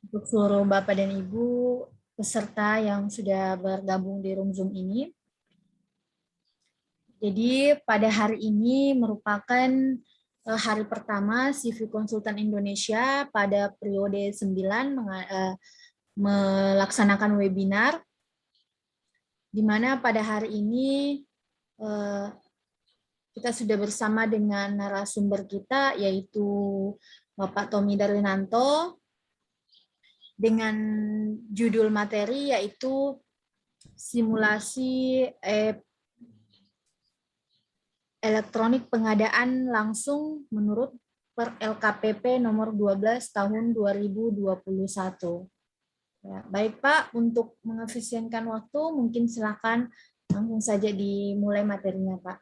untuk seluruh Bapak dan Ibu peserta yang sudah bergabung di room Zoom ini. Jadi pada hari ini merupakan hari pertama CV Konsultan Indonesia pada periode 9 melaksanakan webinar, di mana pada hari ini kita sudah bersama dengan narasumber kita, yaitu Bapak Tommy Darwinanto, dengan judul materi yaitu simulasi elektronik pengadaan langsung menurut per LKPP nomor 12 tahun 2021. Ya, baik Pak, untuk mengefisienkan waktu, mungkin silakan langsung saja dimulai materinya Pak.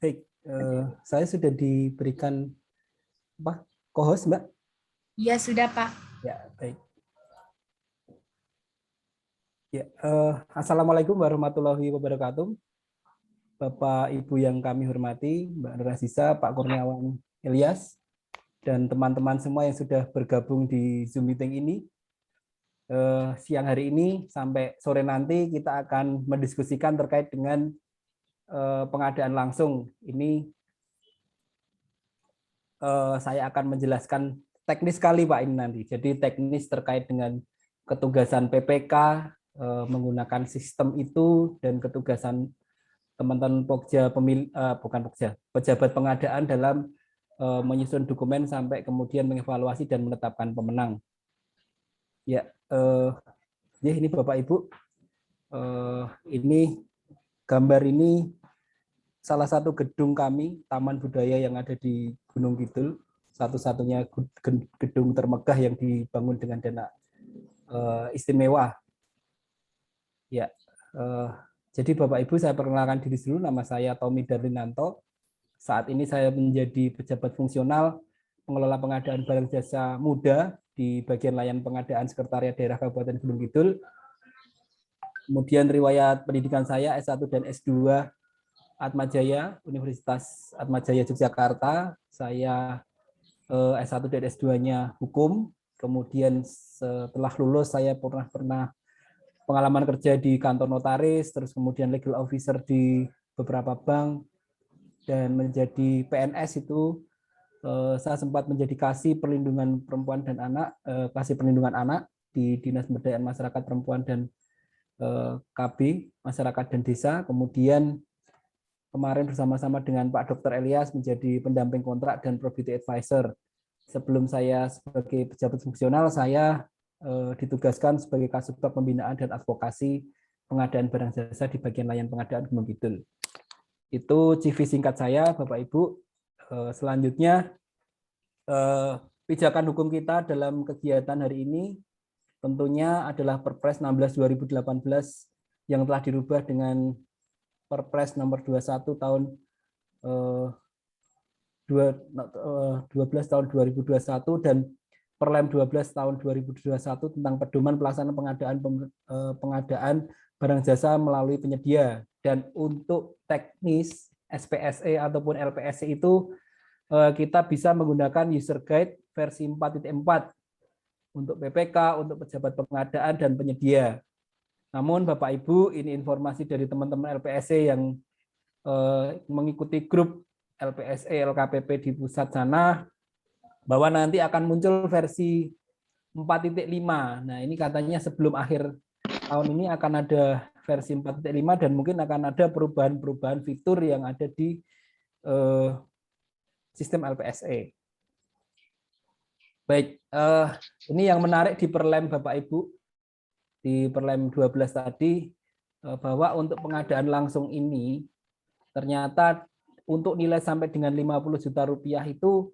Baik, saya sudah diberikan co-host Mbak? Iya sudah Pak. Ya, baik. Ya, Assalamualaikum warahmatullahi wabarakatuh. Bapak Ibu yang kami hormati, Mbak Rasisa, Pak Kurniawan Ilyas, dan teman-teman semua yang sudah bergabung di Zoom meeting ini. Siang hari ini sampai sore nanti kita akan mendiskusikan terkait dengan pengadaan langsung. Ini saya akan menjelaskan teknis sekali Pak ini nanti. Jadi teknis terkait dengan ketugasan PPK menggunakan sistem itu dan ketugasan teman-teman Pokja pejabat pengadaan dalam menyusun dokumen sampai kemudian mengevaluasi dan menetapkan pemenang. Ya, ini Bapak Ibu, ini gambar ini salah satu gedung kami, Taman Budaya yang ada di Gunung Kidul, satu-satunya gedung termegah yang dibangun dengan dana istimewa. Ya, jadi Bapak Ibu saya perkenalkan diri dulu, nama saya Tommy Darwinanto. Saat ini saya menjadi pejabat fungsional pengelola pengadaan barang jasa muda di bagian layanan pengadaan Sekretariat Daerah Kabupaten Gunung Kidul. Kemudian riwayat pendidikan saya S1 dan S2 Atmajaya, Universitas Atmajaya Yogyakarta. Saya S1 dan S2-nya hukum. Kemudian setelah lulus saya pernah pengalaman kerja di kantor notaris, terus kemudian legal officer di beberapa bank, dan menjadi PNS itu saya sempat menjadi kasih perlindungan perempuan dan anak, kasih perlindungan anak di Dinas Pemberdayaan Masyarakat Perempuan dan KB Masyarakat dan Desa. Kemudian kemarin bersama-sama dengan Pak Dr. Elias menjadi pendamping kontrak dan property advisor. Sebelum saya sebagai pejabat fungsional, saya ditugaskan sebagai Kasubag Pembinaan dan Advokasi Pengadaan Barang Jasa di bagian layanan pengadaan Gunung Kidul. Itu CV singkat saya, Bapak Ibu. Selanjutnya, pijakan hukum kita dalam kegiatan hari ini tentunya adalah Perpres 16/2018 yang telah dirubah dengan Perpres nomor 21 tahun 12 tahun 2021 dan Perlem 12 tahun 2021 tentang pedoman pelaksanaan pengadaan barang jasa melalui penyedia. Dan untuk teknis SPSE ataupun LPSE itu kita bisa menggunakan user guide versi 4.4 untuk PPK, untuk pejabat pengadaan dan penyedia. Namun Bapak Ibu, ini informasi dari teman-teman LPSE yang mengikuti grup LPSE LKPP di pusat sana, bahwa nanti akan muncul versi 4.5. Nah, ini katanya sebelum akhir tahun ini akan ada versi 4.5 dan mungkin akan ada perubahan-perubahan fitur yang ada di sistem LPSE. Baik, ini yang menarik di Perlem Bapak Ibu, di Perlem 12 tadi, bahwa untuk pengadaan langsung ini ternyata untuk nilai sampai dengan 50 juta rupiah itu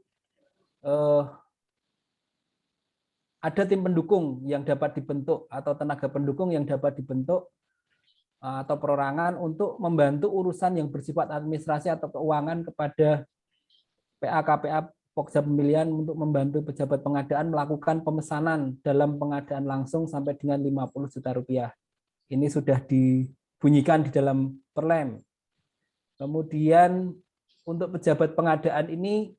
ada tim pendukung yang dapat dibentuk atau tenaga pendukung yang dapat dibentuk atau perorangan untuk membantu urusan yang bersifat administrasi atau keuangan kepada PA-KPA Pokja Pemilihan untuk membantu pejabat pengadaan melakukan pemesanan dalam pengadaan langsung sampai dengan 50 juta rupiah. Ini sudah dibunyikan di dalam Perlem. Kemudian untuk pejabat pengadaan ini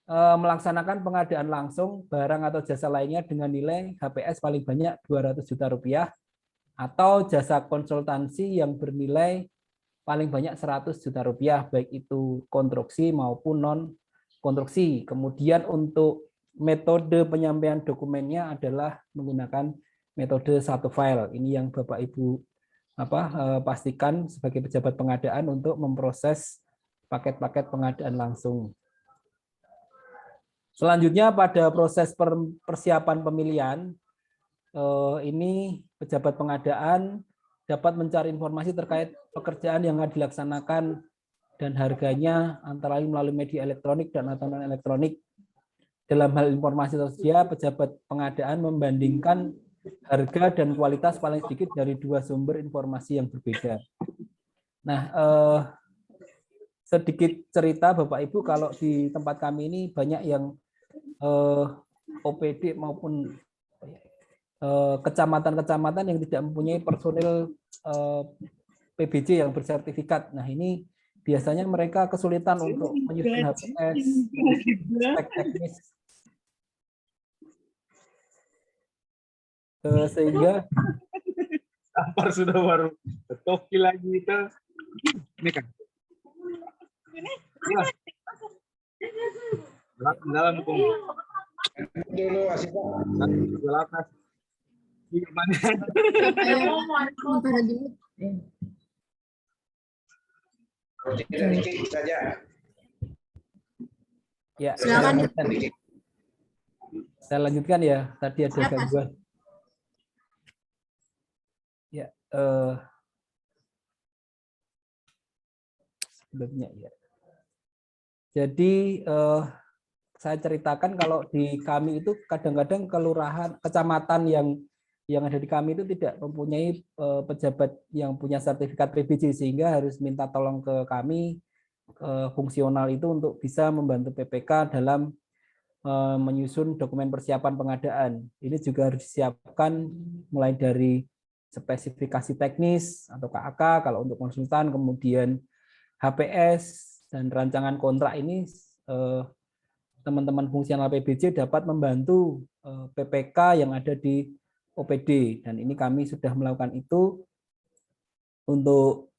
melaksanakan pengadaan langsung barang atau jasa lainnya dengan nilai HPS paling banyak 200 juta rupiah atau jasa konsultansi yang bernilai paling banyak 100 juta rupiah, baik itu konstruksi maupun non konstruksi. Kemudian untuk metode penyampaian dokumennya adalah menggunakan metode satu file. Ini yang Bapak Ibu pastikan sebagai pejabat pengadaan untuk memproses paket-paket pengadaan langsung. Selanjutnya pada proses persiapan pemilihan, ini pejabat pengadaan dapat mencari informasi terkait pekerjaan yang akan dilaksanakan dan harganya antara lain melalui media elektronik dan atau non elektronik. Dalam hal informasi tersedia, pejabat pengadaan membandingkan harga dan kualitas paling sedikit dari dua sumber informasi yang berbeda. Nah, sedikit cerita Bapak Ibu, kalau di tempat kami ini banyak yang OPD maupun kecamatan-kecamatan yang tidak mempunyai personil PBJ yang bersertifikat. Nah, ini biasanya mereka kesulitan untuk menyusun HPS, spek teknis, sehingga Sampar sudah baru toki lagi itu. Ini kan. Dalam hukum. Dulu asik Atas. Gimana? Dikit saja. Ya, Silakan. saya lanjutkan ya. Tadi ada gangguan. Ya, sebelumnya ya. Jadi saya ceritakan kalau di kami itu kadang-kadang kelurahan, kecamatan yang ada di kami itu tidak mempunyai pejabat yang punya sertifikat PBJ, sehingga harus minta tolong ke kami fungsional itu untuk bisa membantu PPK dalam menyusun dokumen persiapan pengadaan. Ini juga harus disiapkan mulai dari spesifikasi teknis atau KAK kalau untuk konsultan, kemudian HPS dan rancangan kontrak. Ini teman-teman fungsional PBJ dapat membantu PPK yang ada di OPD, dan ini kami sudah melakukan itu untuk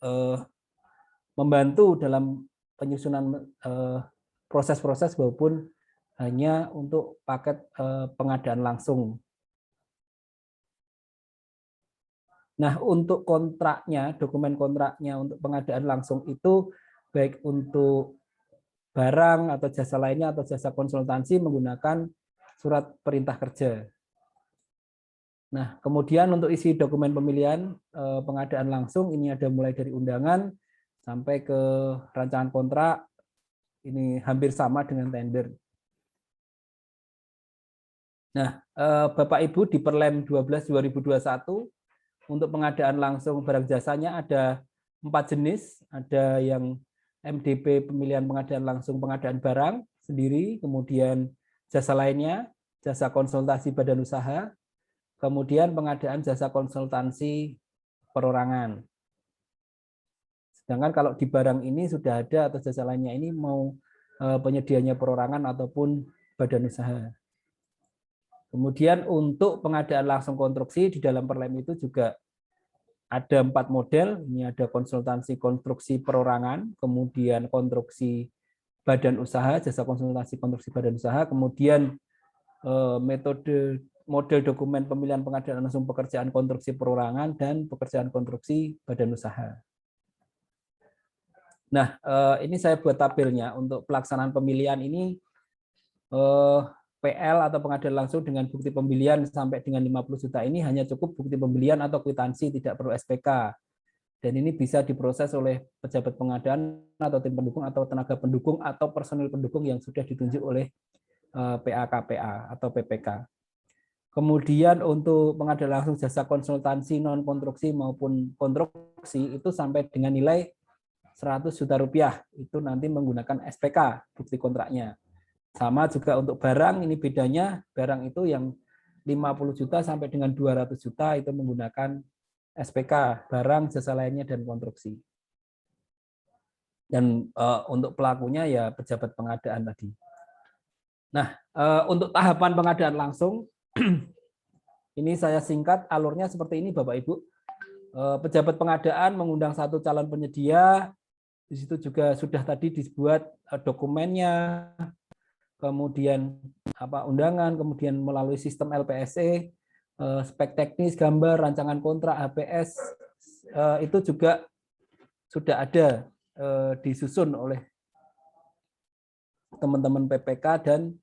membantu dalam penyusunan proses-proses maupun hanya untuk paket pengadaan langsung. Nah, untuk kontraknya, dokumen kontraknya untuk pengadaan langsung itu baik untuk barang atau jasa lainnya atau jasa konsultansi menggunakan surat perintah kerja. Nah, kemudian untuk isi dokumen pemilihan pengadaan langsung, ini ada mulai dari undangan sampai ke rancangan kontrak, ini hampir sama dengan tender. Nah, Bapak Ibu di Perlem 12/2021 untuk pengadaan langsung barang jasanya ada 4 jenis, ada yang MDP pemilihan pengadaan langsung pengadaan barang sendiri, kemudian jasa lainnya, jasa konsultasi badan usaha, kemudian pengadaan jasa konsultansi perorangan. Sedangkan kalau di barang ini sudah ada atau jasa lainnya ini mau penyediaannya perorangan ataupun badan usaha. Kemudian untuk pengadaan langsung konstruksi di dalam Perlem itu juga ada 4 model. Ini ada konsultansi konstruksi perorangan, kemudian konstruksi badan usaha, jasa konsultasi konstruksi badan usaha, kemudian metode model dokumen pemilihan pengadaan langsung pekerjaan konstruksi perorangan dan pekerjaan konstruksi badan usaha. Nah, ini saya buat tabelnya untuk pelaksanaan pemilihan ini. PL atau pengadaan langsung dengan bukti pembelian sampai dengan 50 juta ini hanya cukup bukti pembelian atau kwitansi, tidak perlu SPK. Dan ini bisa diproses oleh pejabat pengadaan atau tim pendukung atau tenaga pendukung atau personil pendukung yang sudah ditunjuk oleh PAKPA atau PPK. Kemudian untuk pengadaan langsung jasa konsultansi non konstruksi maupun konstruksi itu sampai dengan nilai 100 juta rupiah, itu nanti menggunakan SPK bukti kontraknya. Sama juga untuk barang, ini bedanya barang itu yang 50 juta sampai dengan 200 juta itu menggunakan SPK, barang, jasa lainnya, dan konstruksi. Dan untuk pelakunya ya pejabat pengadaan tadi. Nah, untuk tahapan pengadaan langsung, ini saya singkat alurnya seperti ini Bapak Ibu. Pejabat pengadaan mengundang satu calon penyedia, di situ juga sudah tadi dibuat dokumennya, kemudian undangan, kemudian melalui sistem LPSE, spek teknis, gambar, rancangan kontrak, HPS, itu juga sudah ada disusun oleh teman-teman PPK dan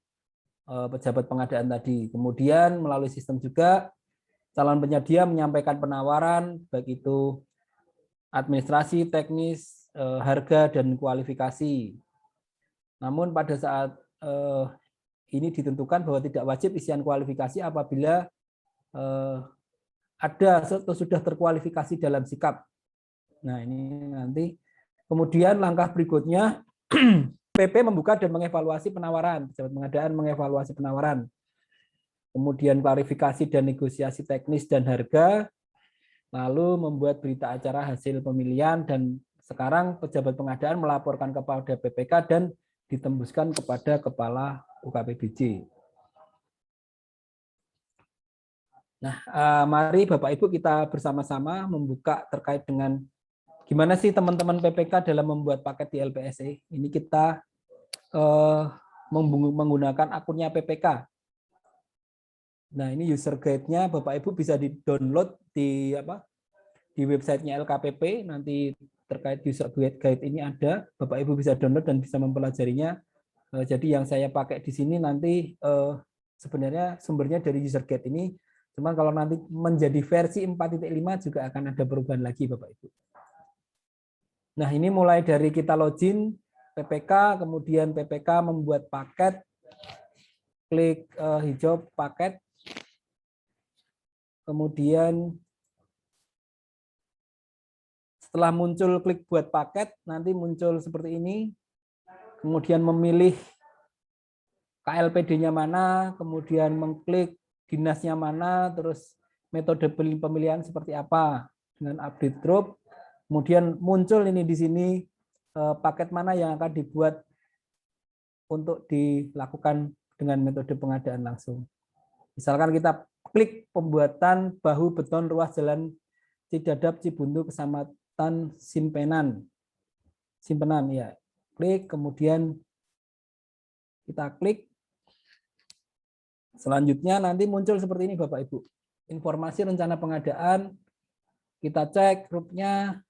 pejabat pengadaan tadi. Kemudian melalui sistem juga calon penyedia menyampaikan penawaran, baik itu administrasi, teknis, harga, dan kualifikasi. Namun pada saat ini ditentukan bahwa tidak wajib isian kualifikasi apabila ada atau sudah terkualifikasi dalam sikap. Nah, ini nanti kemudian langkah berikutnya PP membuka dan mengevaluasi penawaran, pejabat pengadaan mengevaluasi penawaran. Kemudian klarifikasi dan negosiasi teknis dan harga, lalu membuat berita acara hasil pemilihan, dan sekarang pejabat pengadaan melaporkan kepada PPK dan ditembuskan kepada Kepala UKPBJ. Nah, mari Bapak Ibu kita bersama-sama membuka terkait dengan gimana sih teman-teman PPK dalam membuat paket di LPSE. Ini kita menggunakan akunnya PPK. Nah, ini user guide-nya Bapak Ibu bisa di-download di websitenya LKPP. Nanti terkait user guide ini ada, Bapak Ibu bisa download dan bisa mempelajarinya. Jadi yang saya pakai di sini nanti sebenarnya sumbernya dari user guide ini. Cuman kalau nanti menjadi versi 4.5 juga akan ada perubahan lagi Bapak Ibu. Nah, ini mulai dari kita login PPK, kemudian PPK membuat paket, klik hijau paket, kemudian setelah muncul klik buat paket, nanti muncul seperti ini, kemudian memilih KLPD-nya mana, kemudian mengklik dinasnya mana, terus metode pemilihan seperti apa dengan update drop, kemudian muncul ini di sini paket mana yang akan dibuat untuk dilakukan dengan metode pengadaan langsung. Misalkan kita klik pembuatan bahu beton ruas jalan Cidadap Cibuntu Kecamatan Simpenan ya. Klik, kemudian kita klik. Selanjutnya nanti muncul seperti ini Bapak Ibu. Informasi rencana pengadaan, kita cek grupnya,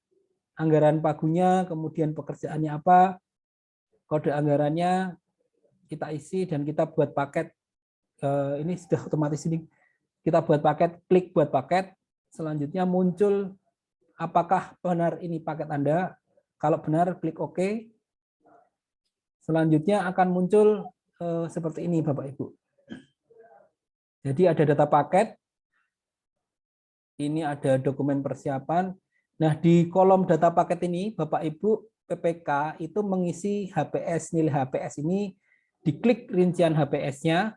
anggaran pagunya, kemudian pekerjaannya apa, kode anggarannya kita isi dan kita buat paket. Ini sudah otomatis ini. Kita buat paket, klik buat paket. Selanjutnya muncul apakah benar ini paket Anda. Kalau benar, klik OK. Selanjutnya akan muncul seperti ini Bapak Ibu. Jadi ada data paket, ini ada dokumen persiapan. Nah, di kolom data paket ini, Bapak Ibu PPK itu mengisi HPS, nilai HPS ini, diklik rincian HPS-nya.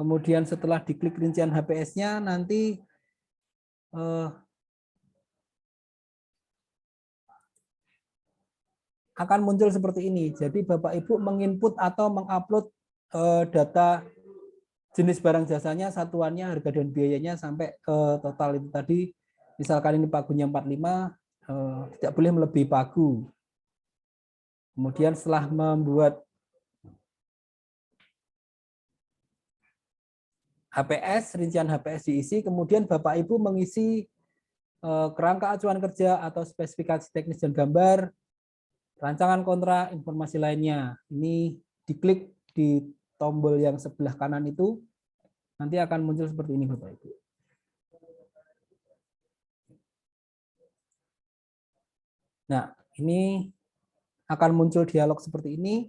Kemudian setelah diklik rincian HPS-nya, nanti akan muncul seperti ini. Jadi Bapak Ibu menginput atau mengupload data jenis barang jasanya, satuannya, harga dan biayanya sampai ke total itu tadi. Misalkan ini pagunya 45, tidak boleh melebihi pagu. Kemudian setelah membuat HPS, rincian HPS diisi, kemudian Bapak Ibu mengisi kerangka acuan kerja atau spesifikasi teknis dan gambar, rancangan kontrak, informasi lainnya. Ini diklik di tombol yang sebelah kanan itu, nanti akan muncul seperti ini Bapak Ibu. Nah, ini akan muncul dialog seperti ini.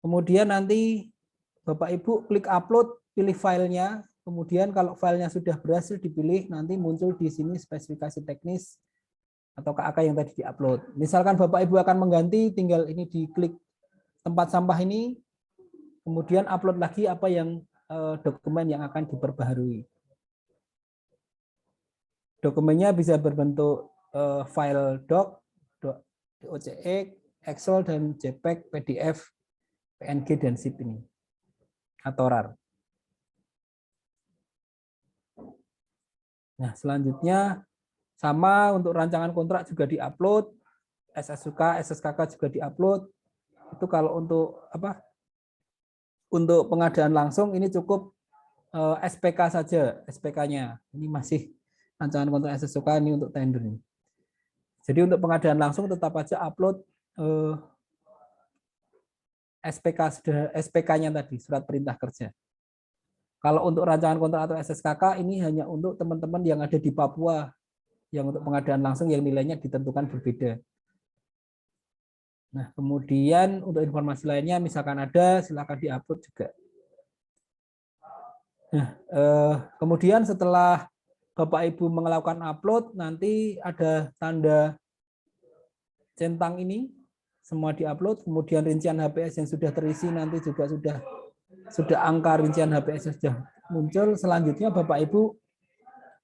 Kemudian nanti Bapak Ibu klik upload, pilih filenya. Kemudian kalau filenya sudah berhasil dipilih, nanti muncul di sini spesifikasi teknis atau KAK yang tadi diupload. Misalkan Bapak Ibu akan mengganti, tinggal ini diklik tempat sampah ini, kemudian upload lagi apa yang dokumen yang akan diperbaharui. Dokumennya bisa berbentuk file doc, DOCX, Excel, dan JPEG, PDF, PNG, dan ZIP ini, atau RAR. Nah, selanjutnya sama untuk rancangan kontrak juga diupload, SSUK, SSKK juga diupload. Itu kalau untuk apa? Untuk pengadaan langsung ini cukup SPK saja, SPK-nya. Ini masih rancangan kontrak SSUK ini untuk tender. Jadi untuk pengadaan langsung tetap aja upload SPK-nya tadi, surat perintah kerja. Kalau untuk rancangan kontrak atau SSKK ini hanya untuk teman-teman yang ada di Papua, yang untuk pengadaan langsung yang nilainya ditentukan berbeda. Nah, kemudian untuk informasi lainnya misalkan ada, silakan diupload juga. Nah, kemudian setelah Bapak Ibu melakukan upload, nanti ada tanda centang ini, semua diupload, kemudian rincian HPS yang sudah terisi nanti juga sudah angka rincian HPS sudah muncul. Selanjutnya Bapak Ibu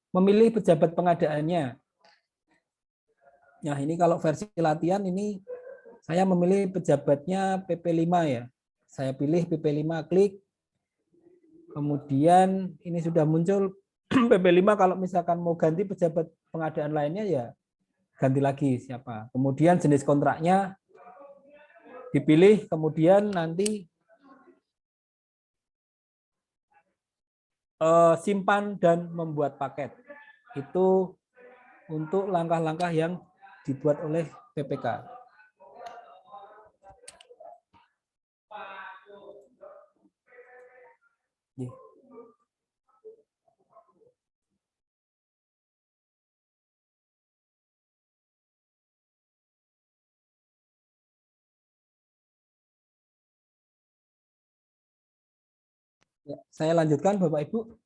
memilih pejabat pengadaannya. Nah, ini kalau versi latihan ini saya memilih pejabatnya PP5 ya. Saya pilih PP5, klik. Kemudian ini sudah muncul PP5, kalau misalkan mau ganti pejabat pengadaan lainnya ya ganti lagi siapa. Kemudian jenis kontraknya dipilih, kemudian nanti simpan dan membuat paket. Itu untuk langkah-langkah yang dibuat oleh PPK. Ya, saya lanjutkan Bapak Ibu.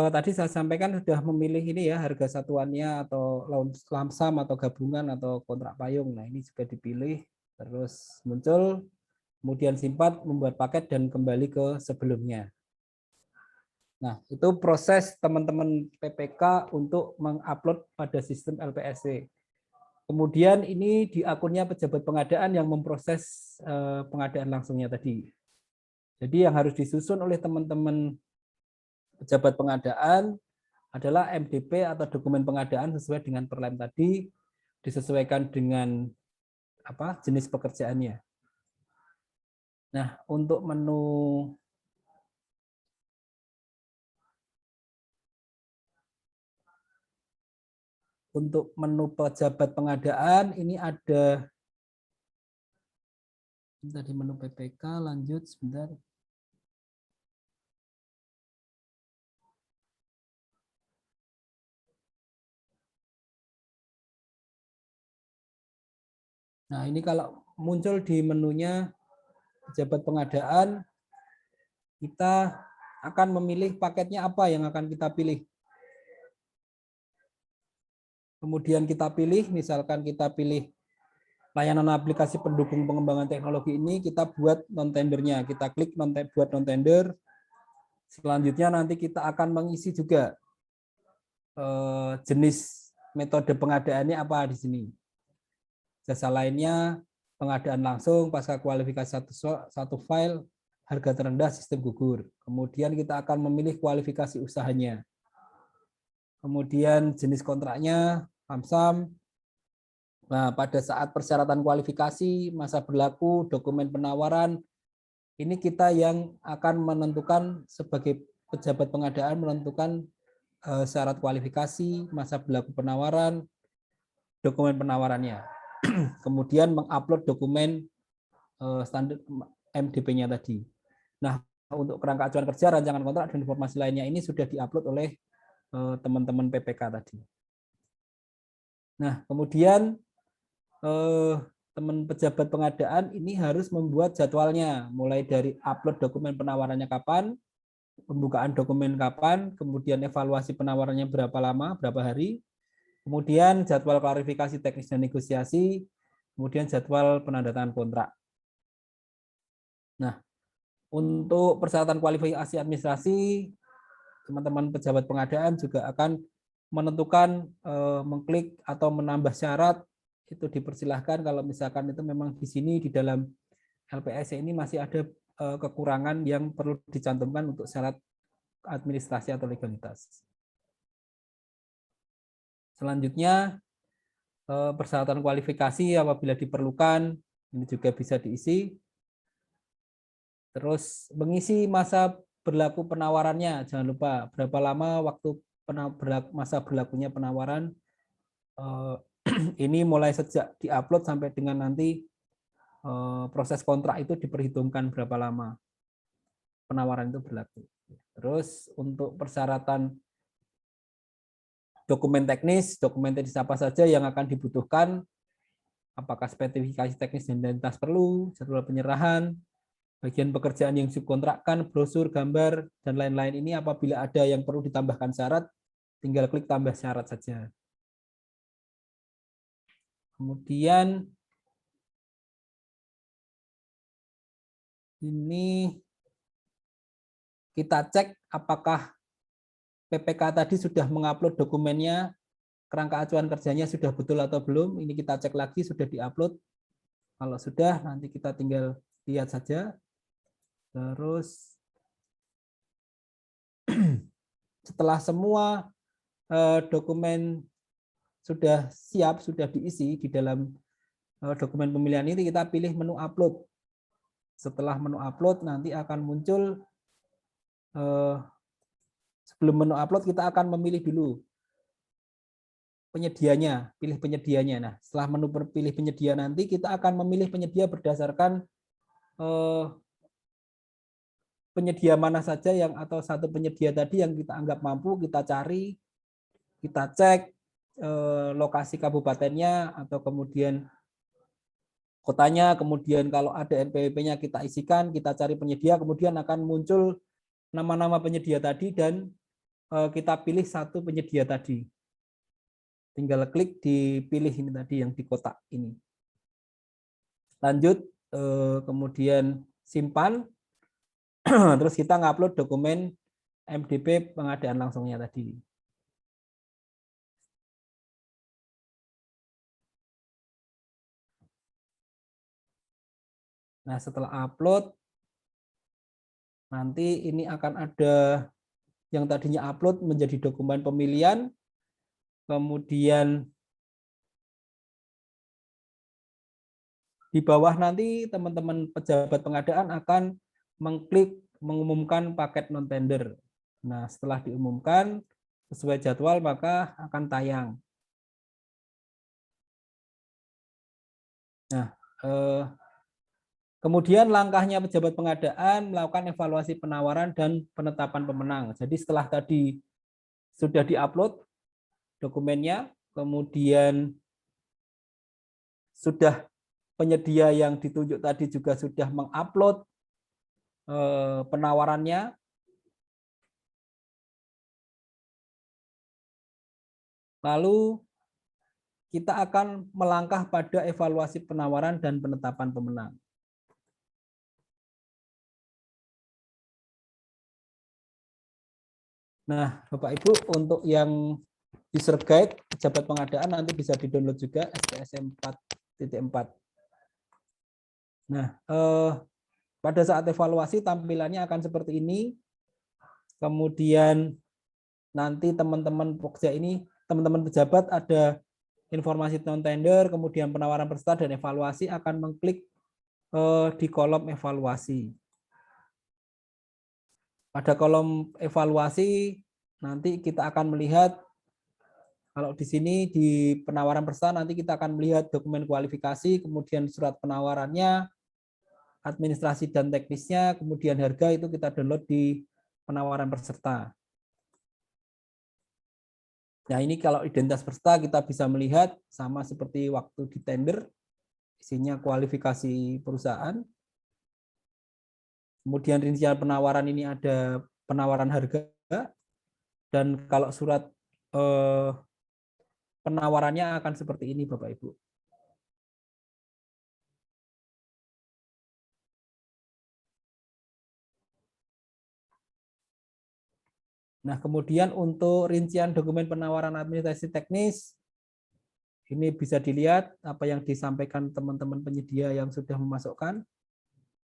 Tadi saya sampaikan sudah memilih ini ya, harga satuannya atau lump sum atau gabungan atau kontrak payung. Nah, ini juga dipilih, terus muncul, kemudian simpan, membuat paket, dan kembali ke sebelumnya. Nah, itu proses teman-teman PPK untuk mengupload pada sistem LPSC. Kemudian ini di akunnya pejabat pengadaan yang memproses pengadaan langsungnya tadi. Jadi yang harus disusun oleh teman-teman pejabat pengadaan adalah MDP atau dokumen pengadaan sesuai dengan perlem tadi, disesuaikan dengan apa jenis pekerjaannya. Nah, untuk menu pejabat pengadaan ini ada tadi menu PPK, lanjut sebentar. Nah, ini kalau muncul di menunya pejabat pengadaan, kita akan memilih paketnya apa yang akan kita pilih. Kemudian kita pilih, misalkan kita pilih layanan aplikasi pendukung pengembangan teknologi ini, kita buat non-tendernya. Kita klik buat non-tender. Selanjutnya nanti kita akan mengisi juga jenis metode pengadaannya apa di sini. Jasa lainnya, pengadaan langsung, pasca kualifikasi satu file, harga terendah, sistem gugur. Kemudian kita akan memilih kualifikasi usahanya. Kemudian jenis kontraknya, lump sum. Nah, pada saat persyaratan kualifikasi, masa berlaku, dokumen penawaran, ini kita yang akan menentukan sebagai pejabat pengadaan, menentukan syarat kualifikasi, masa berlaku penawaran, dokumen penawarannya. Kemudian mengupload dokumen standar MDP-nya tadi. Nah, untuk kerangka acuan kerja, rancangan kontrak, dan informasi lainnya ini sudah diupload oleh teman-teman PPK tadi. Nah, kemudian teman pejabat pengadaan ini harus membuat jadwalnya, mulai dari upload dokumen penawarannya kapan, pembukaan dokumen kapan, kemudian evaluasi penawarannya berapa lama, berapa hari, kemudian jadwal klarifikasi teknis dan negosiasi, kemudian jadwal penandatanganan kontrak. Nah, untuk persyaratan kualifikasi administrasi, teman-teman pejabat pengadaan juga akan menentukan mengklik atau menambah syarat, itu dipersilahkan kalau misalkan itu memang di sini di dalam LPS ini masih ada kekurangan yang perlu dicantumkan untuk syarat administrasi atau legalitas. Selanjutnya persyaratan kualifikasi apabila diperlukan ini juga bisa diisi. Terus mengisi masa berlaku penawarannya, jangan lupa berapa lama waktu masa berlakunya penawaran. Ini mulai sejak diupload sampai dengan nanti proses kontrak itu diperhitungkan berapa lama penawaran itu berlaku. Terus untuk persyaratan dokumen teknis apa saja yang akan dibutuhkan, apakah spesifikasi teknis dan identitas perlu, jadwal penyerahan, bagian pekerjaan yang subkontrakkan, brosur, gambar, dan lain-lain. Ini apabila ada yang perlu ditambahkan syarat, tinggal klik tambah syarat saja. Kemudian ini kita cek apakah PPK tadi sudah mengupload dokumennya, kerangka acuan kerjanya sudah betul atau belum. Ini kita cek lagi sudah diupload. Kalau sudah, nanti kita tinggal lihat saja. Terus setelah semua dokumen sudah siap, sudah diisi di dalam dokumen pemilihan ini, kita pilih menu upload. Setelah menu upload nanti akan muncul, sebelum menu upload kita akan memilih dulu penyedianya, pilih penyedianya. Nah, setelah menu pilih penyedia nanti kita akan memilih penyedia berdasarkan penyedia mana saja yang atau satu penyedia tadi yang kita anggap mampu, kita cari, kita cek lokasi kabupatennya atau kemudian kotanya, kemudian kalau ada NPWP-nya kita isikan, kita cari penyedia, kemudian akan muncul nama-nama penyedia tadi dan kita pilih satu penyedia tadi. Tinggal klik dipilih ini tadi yang di kotak ini. Lanjut, kemudian simpan, terus kita ngupload dokumen MDP pengadaan langsungnya tadi. Nah, setelah upload, nanti ini akan ada yang tadinya upload menjadi dokumen pemilihan, kemudian di bawah nanti teman-teman pejabat pengadaan akan mengklik mengumumkan paket non-tender. Nah, setelah diumumkan sesuai jadwal maka akan tayang. Nah, kemudian langkahnya pejabat pengadaan melakukan evaluasi penawaran dan penetapan pemenang. Jadi setelah tadi sudah diupload dokumennya, kemudian sudah penyedia yang ditunjuk tadi juga sudah mengupload penawarannya, lalu kita akan melangkah pada evaluasi penawaran dan penetapan pemenang. Nah, Bapak Ibu, untuk yang user guide pejabat pengadaan nanti bisa di-download juga SPSM 4.4. Nah, pada saat evaluasi tampilannya akan seperti ini. Kemudian nanti teman-teman Pokja ini, teman-teman pejabat ada informasi non-tender, kemudian penawaran peserta dan evaluasi akan mengklik di kolom evaluasi. Pada kolom evaluasi nanti kita akan melihat, kalau di sini di penawaran peserta nanti kita akan melihat dokumen kualifikasi, kemudian surat penawarannya, administrasi dan teknisnya, kemudian harga itu kita download di penawaran peserta. Nah, ini kalau identitas peserta kita bisa melihat sama seperti waktu di tender, isinya kualifikasi perusahaan. Kemudian rincian penawaran ini ada penawaran harga, dan kalau surat penawarannya akan seperti ini Bapak Ibu. Nah, kemudian untuk rincian dokumen penawaran administrasi teknis, ini bisa dilihat apa yang disampaikan teman-teman penyedia yang sudah memasukkan.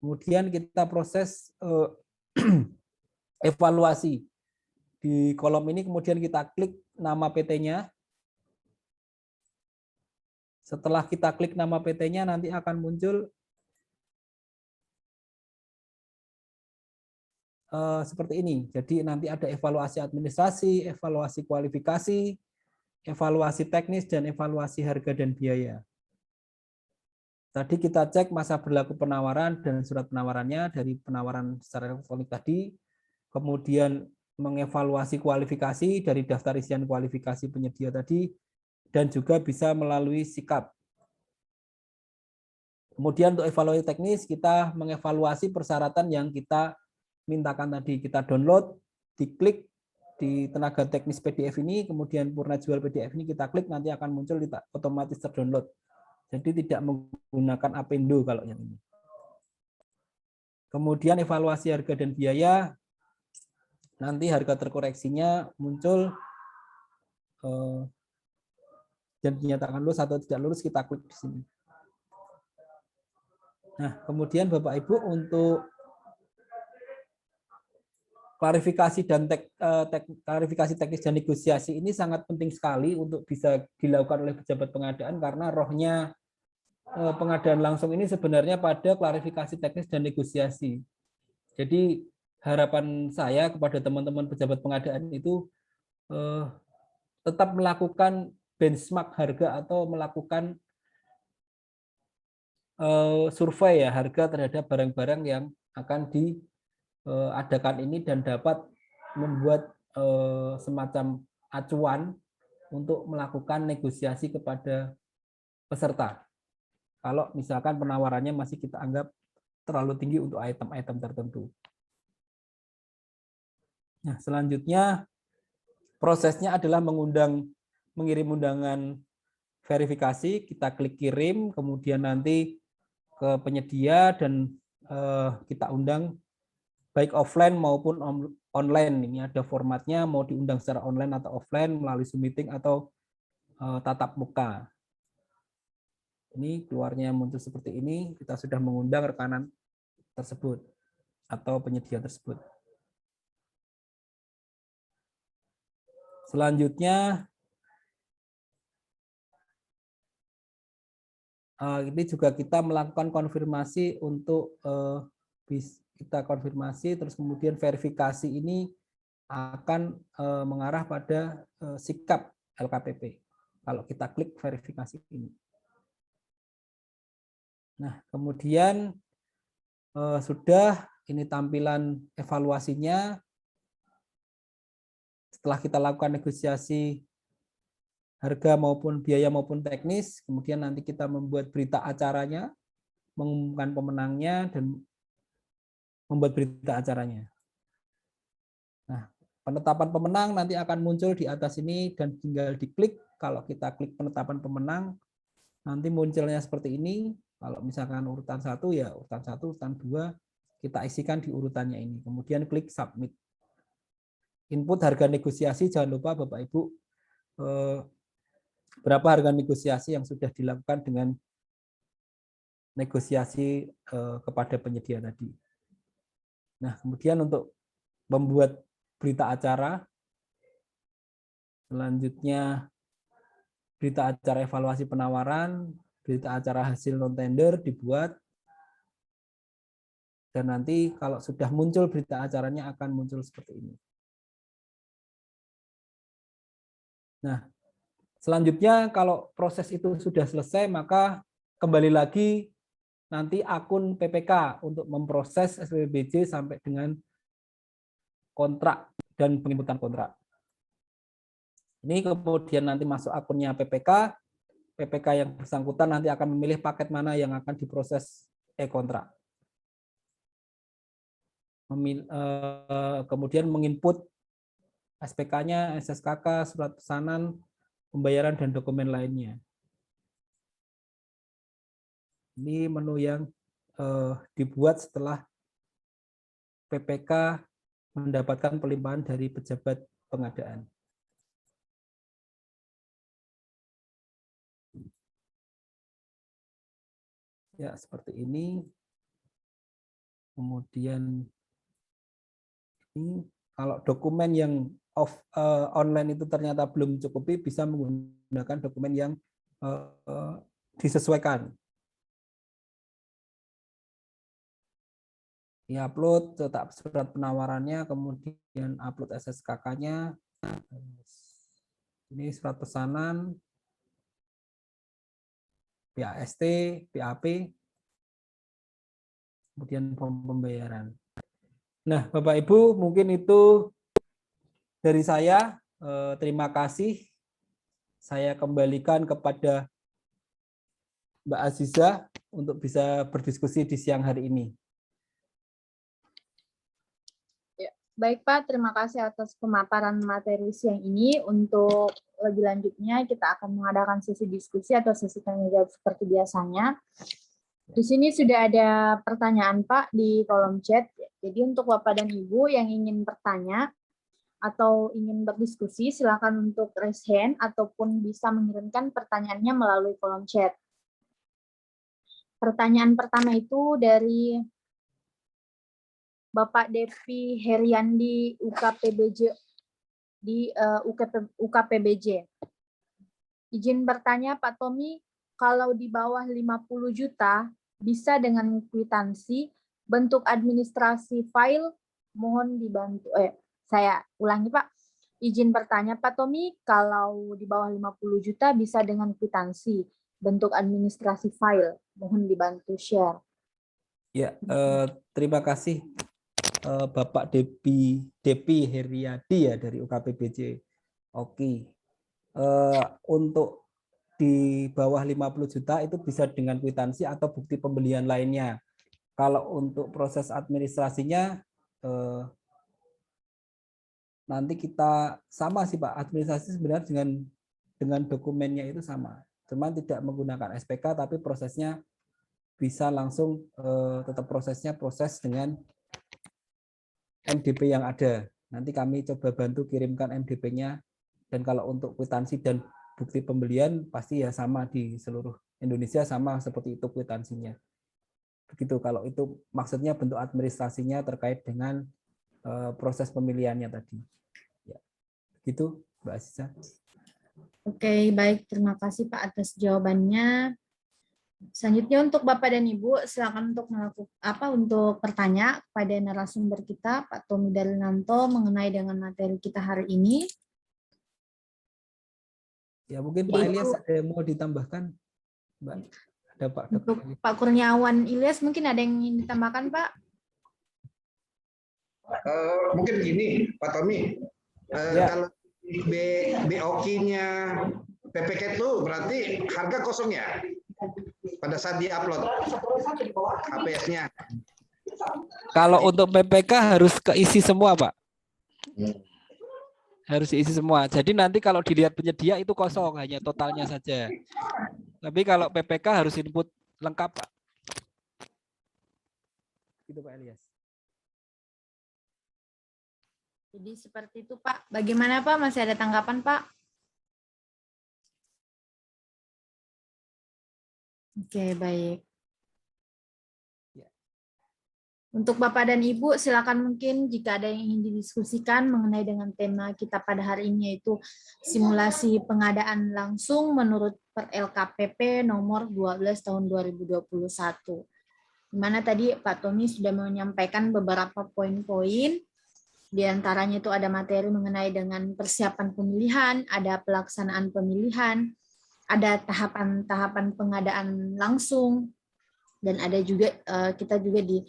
Kemudian kita proses evaluasi. Di kolom ini kemudian kita klik nama PT-nya. Setelah kita klik nama PT-nya, nanti akan muncul seperti ini. Jadi nanti ada evaluasi administrasi, evaluasi kualifikasi, evaluasi teknis, dan evaluasi harga dan biaya. Tadi kita cek masa berlaku penawaran dan surat penawarannya dari penawaran secara elektronik tadi. Kemudian mengevaluasi kualifikasi dari daftar isian kualifikasi penyedia tadi, dan juga bisa melalui sikap. Kemudian untuk evaluasi teknis, kita mengevaluasi persyaratan yang kita mintakan tadi. Kita download, diklik di tenaga teknis PDF ini, kemudian purna jual PDF ini kita klik, nanti akan muncul otomatis terdownload. Jadi tidak menggunakan Appendo kalau yang ini. Kemudian evaluasi harga dan biaya, nanti harga terkoreksinya muncul dan dinyatakan lulus atau tidak lulus, kita klik di sini. Nah, kemudian Bapak Ibu untuk klarifikasi dan klarifikasi teknis dan negosiasi ini sangat penting sekali untuk bisa dilakukan oleh pejabat pengadaan, karena rohnya pengadaan langsung ini sebenarnya pada klarifikasi teknis dan negosiasi. Jadi harapan saya kepada teman-teman pejabat pengadaan itu tetap melakukan benchmark harga atau melakukan survei ya harga terhadap barang-barang yang akan diadakan ini, dan dapat membuat semacam acuan untuk melakukan negosiasi kepada peserta. Kalau misalkan penawarannya masih kita anggap terlalu tinggi untuk item-item tertentu. Nah, selanjutnya prosesnya adalah mengirim undangan verifikasi. Kita klik kirim, kemudian nanti ke penyedia dan kita undang baik offline maupun online. Ini ada formatnya, mau diundang secara online atau offline, melalui Zoom meeting atau tatap muka. Ini keluarnya muncul seperti ini, kita sudah mengundang rekanan tersebut atau penyedia tersebut. Selanjutnya, ini juga kita melakukan konfirmasi untuk kita konfirmasi, terus kemudian verifikasi ini akan mengarah pada sikap LKPP. Kalau kita klik verifikasi ini. Nah, kemudian sudah ini tampilan evaluasinya. Setelah kita lakukan negosiasi harga maupun biaya maupun teknis, kemudian nanti kita membuat berita acaranya, mengumumkan pemenangnya, dan membuat berita acaranya. Nah, penetapan pemenang nanti akan muncul di atas ini dan tinggal diklik. Kalau kita klik penetapan pemenang, nanti munculnya seperti ini. Kalau misalkan urutan 1 ya urutan 1, urutan 2 kita isikan di urutannya ini. Kemudian klik submit. Input harga negosiasi, jangan lupa Bapak Ibu berapa harga negosiasi yang sudah dilakukan dengan negosiasi kepada penyedia tadi. Nah, kemudian untuk membuat berita acara, selanjutnya berita acara evaluasi penawaran, berita acara hasil non-tender dibuat, dan nanti kalau sudah muncul berita acaranya akan muncul seperti ini. Nah, selanjutnya kalau proses itu sudah selesai, maka kembali lagi nanti akun PPK untuk memproses SPBJ sampai dengan kontrak dan penginputan kontrak. Ini kemudian nanti masuk akunnya PPK, PPK yang bersangkutan nanti akan memilih paket mana yang akan diproses e-kontrak. Kemudian menginput SPK-nya, SSKK, surat pesanan, pembayaran, dan dokumen lainnya. Ini menu yang dibuat setelah PPK mendapatkan pelimpahan dari pejabat pengadaan. Ya, seperti ini. Kemudian ini kalau dokumen yang online itu ternyata belum cukupi, bisa menggunakan dokumen yang disesuaikan. Upload cetak surat penawarannya, kemudian upload SSKK-nya. Ini surat pesanan, PAST, PAP, kemudian form pembayaran. Nah, Bapak Ibu, mungkin itu dari saya. Terima kasih. Saya kembalikan kepada Mbak Aziza untuk bisa berdiskusi di siang hari ini. Baik Pak, terima kasih atas pemaparan materi siang ini. Untuk lebih lanjutnya kita akan mengadakan sesi diskusi atau sesi tanya jawab seperti biasanya. Di sini sudah ada pertanyaan Pak di kolom chat. Jadi untuk Bapak dan Ibu yang ingin bertanya atau ingin berdiskusi, silakan untuk raise hand ataupun bisa mengirimkan pertanyaannya melalui kolom chat. Pertanyaan pertama itu dari Bapak Devi Heriandi UKPBJ di UKPBJ. Izin bertanya Pak Tommy, kalau di bawah 50 juta bisa dengan kwitansi, bentuk administrasi file mohon dibantu. Saya ulangi Pak. Izin bertanya Pak Tommy, kalau di bawah 50 juta bisa dengan kwitansi, bentuk administrasi file mohon dibantu share. Ya, terima kasih. Bapak Depi Heriadi ya dari UKPBJ. Oke. Untuk di bawah 50 juta itu bisa dengan kwitansi atau bukti pembelian lainnya. Kalau untuk proses administrasinya nanti kita sama sih Pak, administrasi sebenarnya dengan dokumennya itu sama. Cuman tidak menggunakan SPK tapi prosesnya bisa langsung tetap proses dengan MDP yang ada. Nanti kami coba bantu kirimkan MDP-nya, dan kalau untuk kwitansi dan bukti pembelian pasti ya sama di seluruh Indonesia, sama seperti itu kwitansinya. Begitu, kalau itu maksudnya bentuk administrasinya terkait dengan proses pemilihannya tadi. Ya, begitu Mbak Aziza. Oke, baik, terima kasih Pak atas jawabannya. Selanjutnya untuk Bapak dan Ibu, silakan untuk bertanya kepada narasumber kita, Pak Tommy Darlinanto, mengenai dengan materi kita hari ini. Ya, mungkin Pak Ilyas ada yang mau ditambahkan, Mbak? Ada Pak. Untuk Pak Kurniawan Ilyas, mungkin ada yang ingin ditambahkan, Pak? Mungkin gini, Pak Tommy, kalau BOQ-nya PPK itu berarti harga kosong ya? Pada saat di-upload HPS-nya. Kalau untuk PPK harus keisi semua, Pak. Harus diisi semua. Jadi nanti kalau dilihat penyedia itu kosong, hanya totalnya saja. Tapi kalau PPK harus input lengkap, Pak. Gitu Pak Ilyas. Jadi seperti itu Pak. Bagaimana Pak? Masih ada tanggapan Pak? Oke, baik. Untuk Bapak dan Ibu, silakan mungkin jika ada yang ingin didiskusikan mengenai dengan tema kita pada hari ini, yaitu simulasi pengadaan langsung menurut per LKPP nomor 12 tahun 2021. Di mana tadi Pak Tommy sudah menyampaikan beberapa poin-poin, di antaranya itu ada materi mengenai dengan persiapan pemilihan, ada pelaksanaan pemilihan, ada tahapan-tahapan pengadaan langsung, dan ada juga kita juga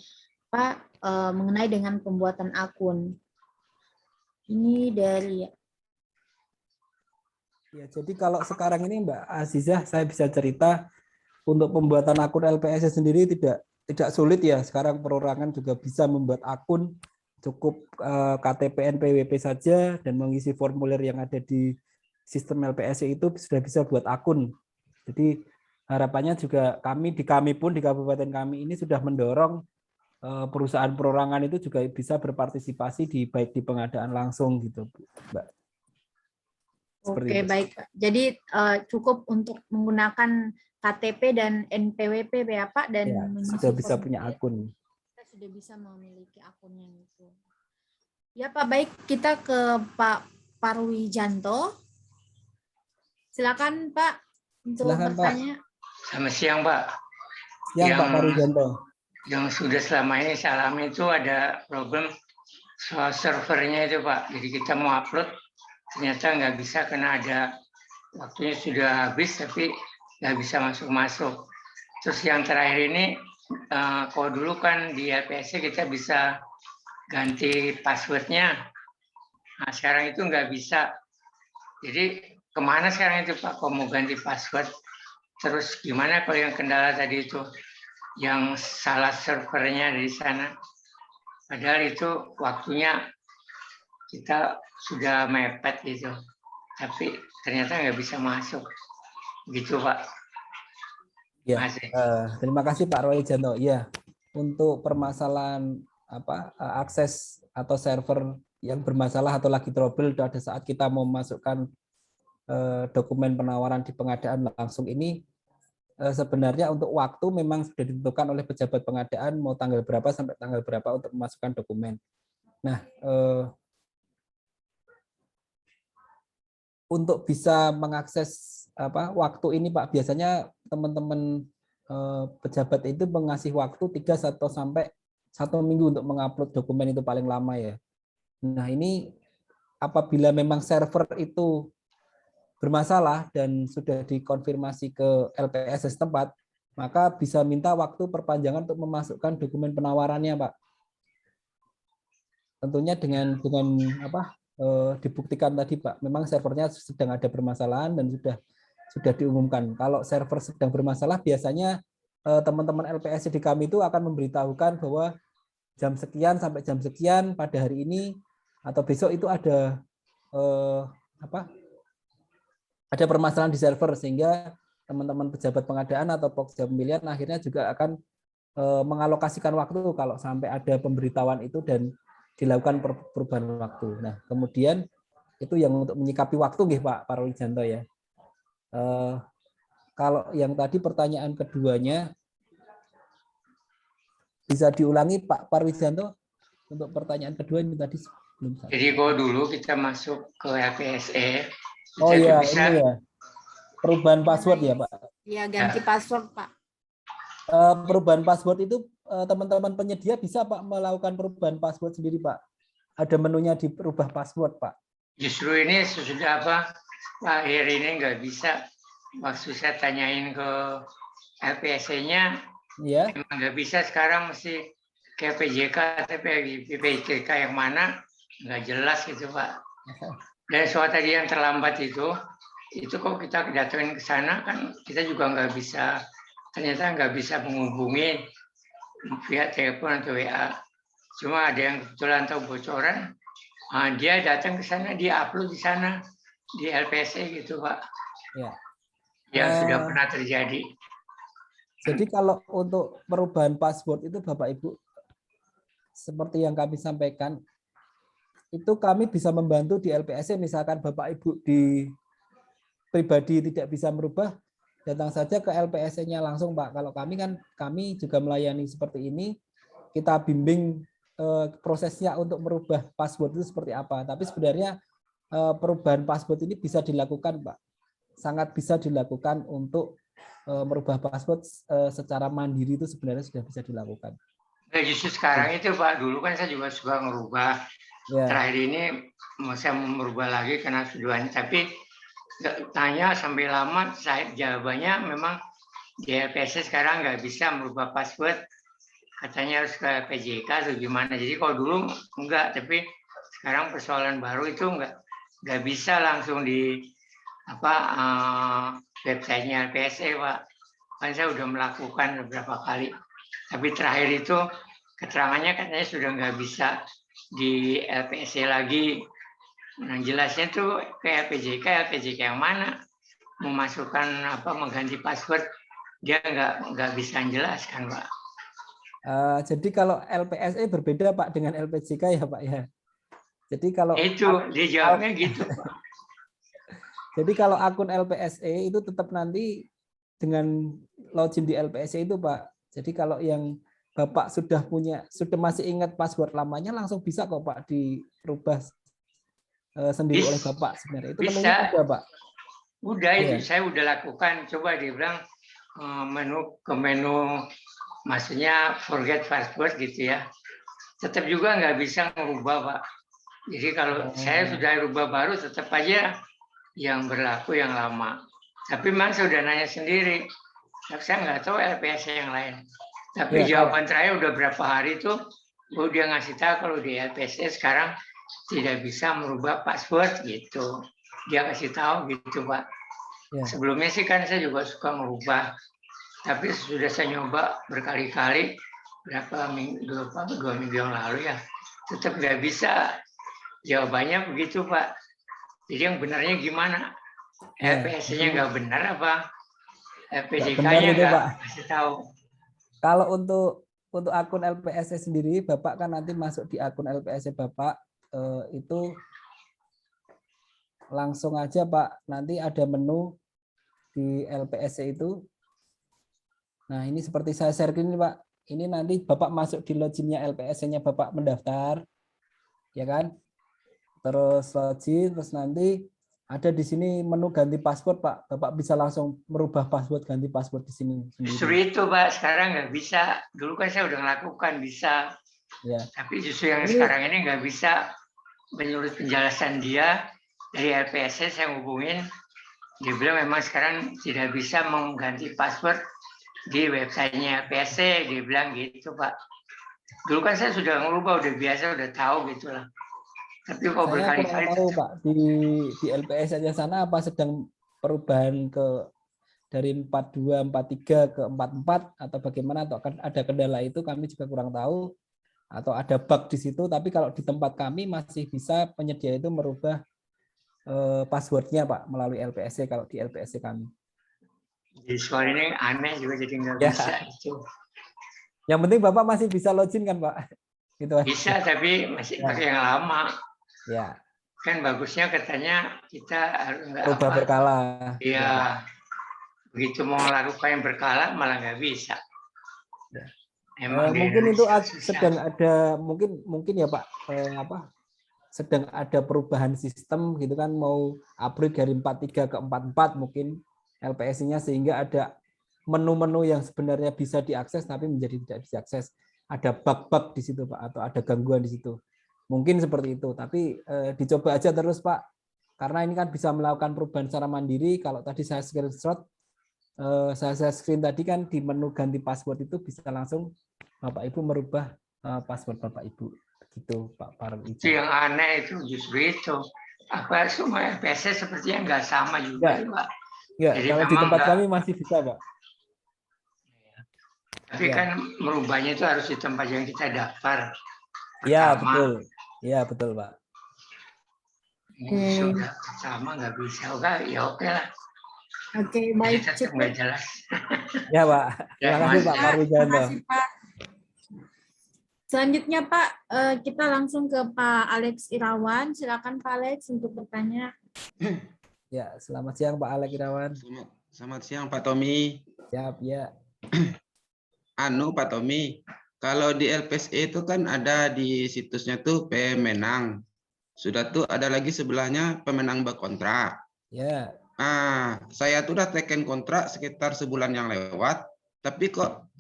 mengenai dengan pembuatan akun. Ini dari ya, jadi kalau sekarang ini Mbak Azizah, saya bisa cerita untuk pembuatan akun LPS sendiri tidak sulit ya. Sekarang perorangan juga bisa membuat akun, cukup KTP NPWP saja dan mengisi formulir yang ada di sistem LPS itu sudah bisa buat akun. Jadi harapannya juga kami pun di kabupaten kami ini sudah mendorong perusahaan perorangan itu juga bisa berpartisipasi di baik di pengadaan langsung gitu, Mbak. Seperti Oke, itu. baik. Jadi cukup untuk menggunakan KTP dan NPWP ya Pak, dan Ya, mengisi sudah bisa formulir, punya akun. kita sudah bisa memiliki akunnya itu. Ya Pak, baik, kita ke Pak Parwijanto. Silakan Pak untuk Silakan, Pak. bertanya. Selamat siang, Pak. Siang, Pak Parwijanto. Yang sudah selama ini saya alami itu ada problem soal servernya itu, Pak. Jadi kita mau upload, ternyata nggak bisa karena ada waktunya sudah habis, tapi nggak bisa masuk-masuk. Terus yang terakhir ini, kalau dulu kan di LPSC kita bisa ganti passwordnya. Nah, sekarang itu nggak bisa. Jadi kemana sekarang itu, Pak, kalau mau ganti password? Terus gimana kalau yang kendala tadi itu, yang salah servernya dari sana? Padahal itu waktunya kita sudah mepet gitu, tapi ternyata nggak bisa masuk. Gitu, Pak. Ya, terima kasih Pak Roy Janto. Ya, untuk permasalahan akses atau server yang bermasalah atau lagi trouble pada saat kita mau memasukkan dokumen penawaran di pengadaan langsung ini, sebenarnya untuk waktu memang sudah ditentukan oleh pejabat pengadaan mau tanggal berapa sampai tanggal berapa untuk memasukkan dokumen. Nah, untuk bisa mengakses waktu ini Pak, biasanya teman-teman pejabat itu mengasih waktu 3 sampai 1 minggu untuk mengupload dokumen itu paling lama ya. Nah, ini apabila memang server itu bermasalah dan sudah dikonfirmasi ke LPS setempat, maka bisa minta waktu perpanjangan untuk memasukkan dokumen penawarannya, Pak. Tentunya dengan dibuktikan tadi, Pak, memang servernya sedang ada permasalahan dan sudah diumumkan. Kalau server sedang bermasalah, biasanya teman-teman LPS di kami itu akan memberitahukan bahwa jam sekian sampai jam sekian pada hari ini atau besok itu ada ada permasalahan di server, sehingga teman-teman pejabat pengadaan atau pokja pemilihan akhirnya juga akan mengalokasikan waktu kalau sampai ada pemberitahuan itu dan dilakukan perubahan waktu. Nah, kemudian itu yang untuk menyikapi waktu nggih Pak Parwijanto ya. Kalau yang tadi pertanyaan keduanya bisa diulangi Pak Parwijanto untuk pertanyaan kedua ini tadi belum. Jadi kalau dulu kita masuk ke LPSE, oh iya, bisa ini ya. Perubahan password ya, Pak. Iya, ganti password, Pak. Perubahan password itu teman-teman penyedia bisa Pak melakukan perubahan password sendiri, Pak. Ada menunya di perubah password, Pak. Justru ini sesudah Pak akhir ini nggak bisa. Waktu saya tanyain ke LPSC-nya, ya. Emang nggak bisa sekarang, mesti kayak PJK, tapi PJK yang mana nggak jelas gitu Pak. Dan soal tadi yang terlambat itu kok kita datangin ke sana kan kita juga nggak bisa, ternyata nggak bisa menghubungi via telepon atau WA. Cuma ada yang kebetulan tahu bocoran, dia datang ke sana, dia upload di sana di LPSE gitu Pak. Ya. Yang sudah pernah terjadi. Jadi kalau untuk perubahan password itu Bapak Ibu, seperti yang kami sampaikan, itu kami bisa membantu di LPSE, misalkan Bapak Ibu di pribadi tidak bisa merubah, datang saja ke LPSE-nya langsung Pak. Kalau kami juga melayani seperti ini, kita bimbing prosesnya untuk merubah password itu seperti apa. Tapi sebenarnya perubahan password ini bisa dilakukan Pak. Sangat bisa dilakukan untuk merubah password secara mandiri, itu sebenarnya sudah bisa dilakukan. Nah, justru sekarang itu Pak, dulu kan saya juga suka merubah. Ya. Terakhir ini saya mau merubah lagi karena sudah, tapi tanya sampai lama, jawabannya memang di LPSC sekarang nggak bisa merubah password, katanya harus ke PJK atau gimana. Jadi kalau dulu enggak, tapi sekarang persoalan baru itu nggak bisa langsung di websitenya LPSC Pak. Kan saya udah melakukan beberapa kali, tapi terakhir itu keterangannya katanya sudah nggak bisa di LPSC lagi. Nah, jelasnya tuh ke LPJK yang mana memasukkan mengganti password, dia nggak bisa menjelaskan Pak. Jadi kalau LPSE berbeda Pak dengan LPJK ya Pak ya. Jadi kalau Itu dia jawabnya gitu. jadi kalau akun LPSE itu tetap nanti dengan login di LPSE itu Pak. Jadi kalau yang Bapak sudah masih ingat password lamanya langsung bisa kok Pak dirubah sendiri oleh Bapak sebenarnya. Itu menunya Bisa. ada Pak. Udah itu Iya. saya udah lakukan. Coba dia bilang menu maksudnya forget password gitu ya. Tetap juga nggak bisa merubah Pak. Jadi kalau saya sudah rubah baru tetap aja yang berlaku yang lama. Tapi memang saya udah nanya sendiri. Tapi saya nggak tahu LPS yang lain. Tapi Ya, jawaban terakhir udah berapa hari tuh, dia ngasih tahu kalau di LPS sekarang tidak bisa merubah password gitu. Dia kasih tahu gitu Pak. ya. Sebelumnya sih kan saya juga suka merubah. Tapi sudah saya nyoba berkali-kali, dua minggu yang lalu ya, tetap nggak bisa. Jawabannya begitu Pak. Jadi yang benarnya gimana? Ya, LPS-nya nggak benar apa? benar LPJK-nya itu, nggak Pak. kasih tahu. Kalau untuk akun LPS sendiri, Bapak kan nanti masuk di akun LPS Bapak itu langsung aja Pak. Nanti ada menu di LPS itu. Nah ini seperti saya share ini Pak. Ini nanti Bapak masuk di loginnya LPS-nya Bapak mendaftar, ya kan? Terus login, terus nanti ada di sini menu ganti password Pak. Bapak bisa langsung merubah password, ganti password di sini Justru sendiri. itu Pak, sekarang nggak bisa. Dulu kan saya udah melakukan bisa. Ya. Tapi justru yang sekarang ini nggak bisa. Menurut penjelasan dia dari LPS saya hubungin, dia bilang memang sekarang tidak bisa mengganti password di websitenya LPS. Dia bilang gitu Pak. Dulu kan saya sudah ngerubah, udah biasa, udah tahu gitu lah. Tapi kok Saya kurang berkali-kali tahu Pak di LPS saja sana apa sedang perubahan dari 42, 43 ke 44 atau bagaimana, atau akan ada kendala itu kami juga kurang tahu, atau ada bug di situ. Tapi kalau di tempat kami masih bisa penyedia itu merubah passwordnya Pak melalui LPS kalau di LPS kami. Di soal ini aneh juga jadi nggak bisa itu. Yang penting Bapak masih bisa login kan Pak? Gitu aja. Bisa tapi masih pakai yang lama. Ya. Kan bagusnya katanya kita harus Rubah berkala. Iya. Begitu mau melakukan yang berkala malah nggak bisa. Ya. Emang mungkin itu sedang ada mungkin ya Pak sedang ada perubahan sistem gitu kan, mau upgrade dari 43 ke 44 mungkin LPS-nya, sehingga ada menu-menu yang sebenarnya bisa diakses tapi menjadi tidak bisa diakses. Ada bug-bug di situ Pak, atau ada gangguan di situ. Mungkin seperti itu, tapi dicoba aja terus Pak. Karena ini kan bisa melakukan perubahan secara mandiri. Kalau tadi saya screenshot, saya screen tadi kan di menu ganti password itu bisa langsung Bapak Ibu merubah password Bapak Ibu. Gitu Pak Farul. Itu yang aneh itu justru itu. Apa semua LPS sepertinya nggak sama juga Pak. Ya, kalau di tempat kami masih bisa Pak. Tapi kan merubahnya itu harus di tempat yang kita daftar. Iya betul, iya betul Pak. Sudah sama nggak bisa, ya oke lah. Oke, baik. Tetap nggak jelas. Ya Pak, terima kasih Pak Parwijanto. Terima kasih Pak. Selanjutnya Pak, kita langsung ke Pak Alex Irawan. Silakan Pak Alex untuk bertanya. Ya, selamat siang Pak Alex Irawan. Selamat siang Pak Tommy. Siap ya. Pak Tommy, kalau di LPSE itu kan ada di situsnya tuh pemenang. Sudah tuh ada lagi sebelahnya pemenang berkontrak. Ya. Saya tuh udah teken kontrak sekitar sebulan yang lewat, tapi kok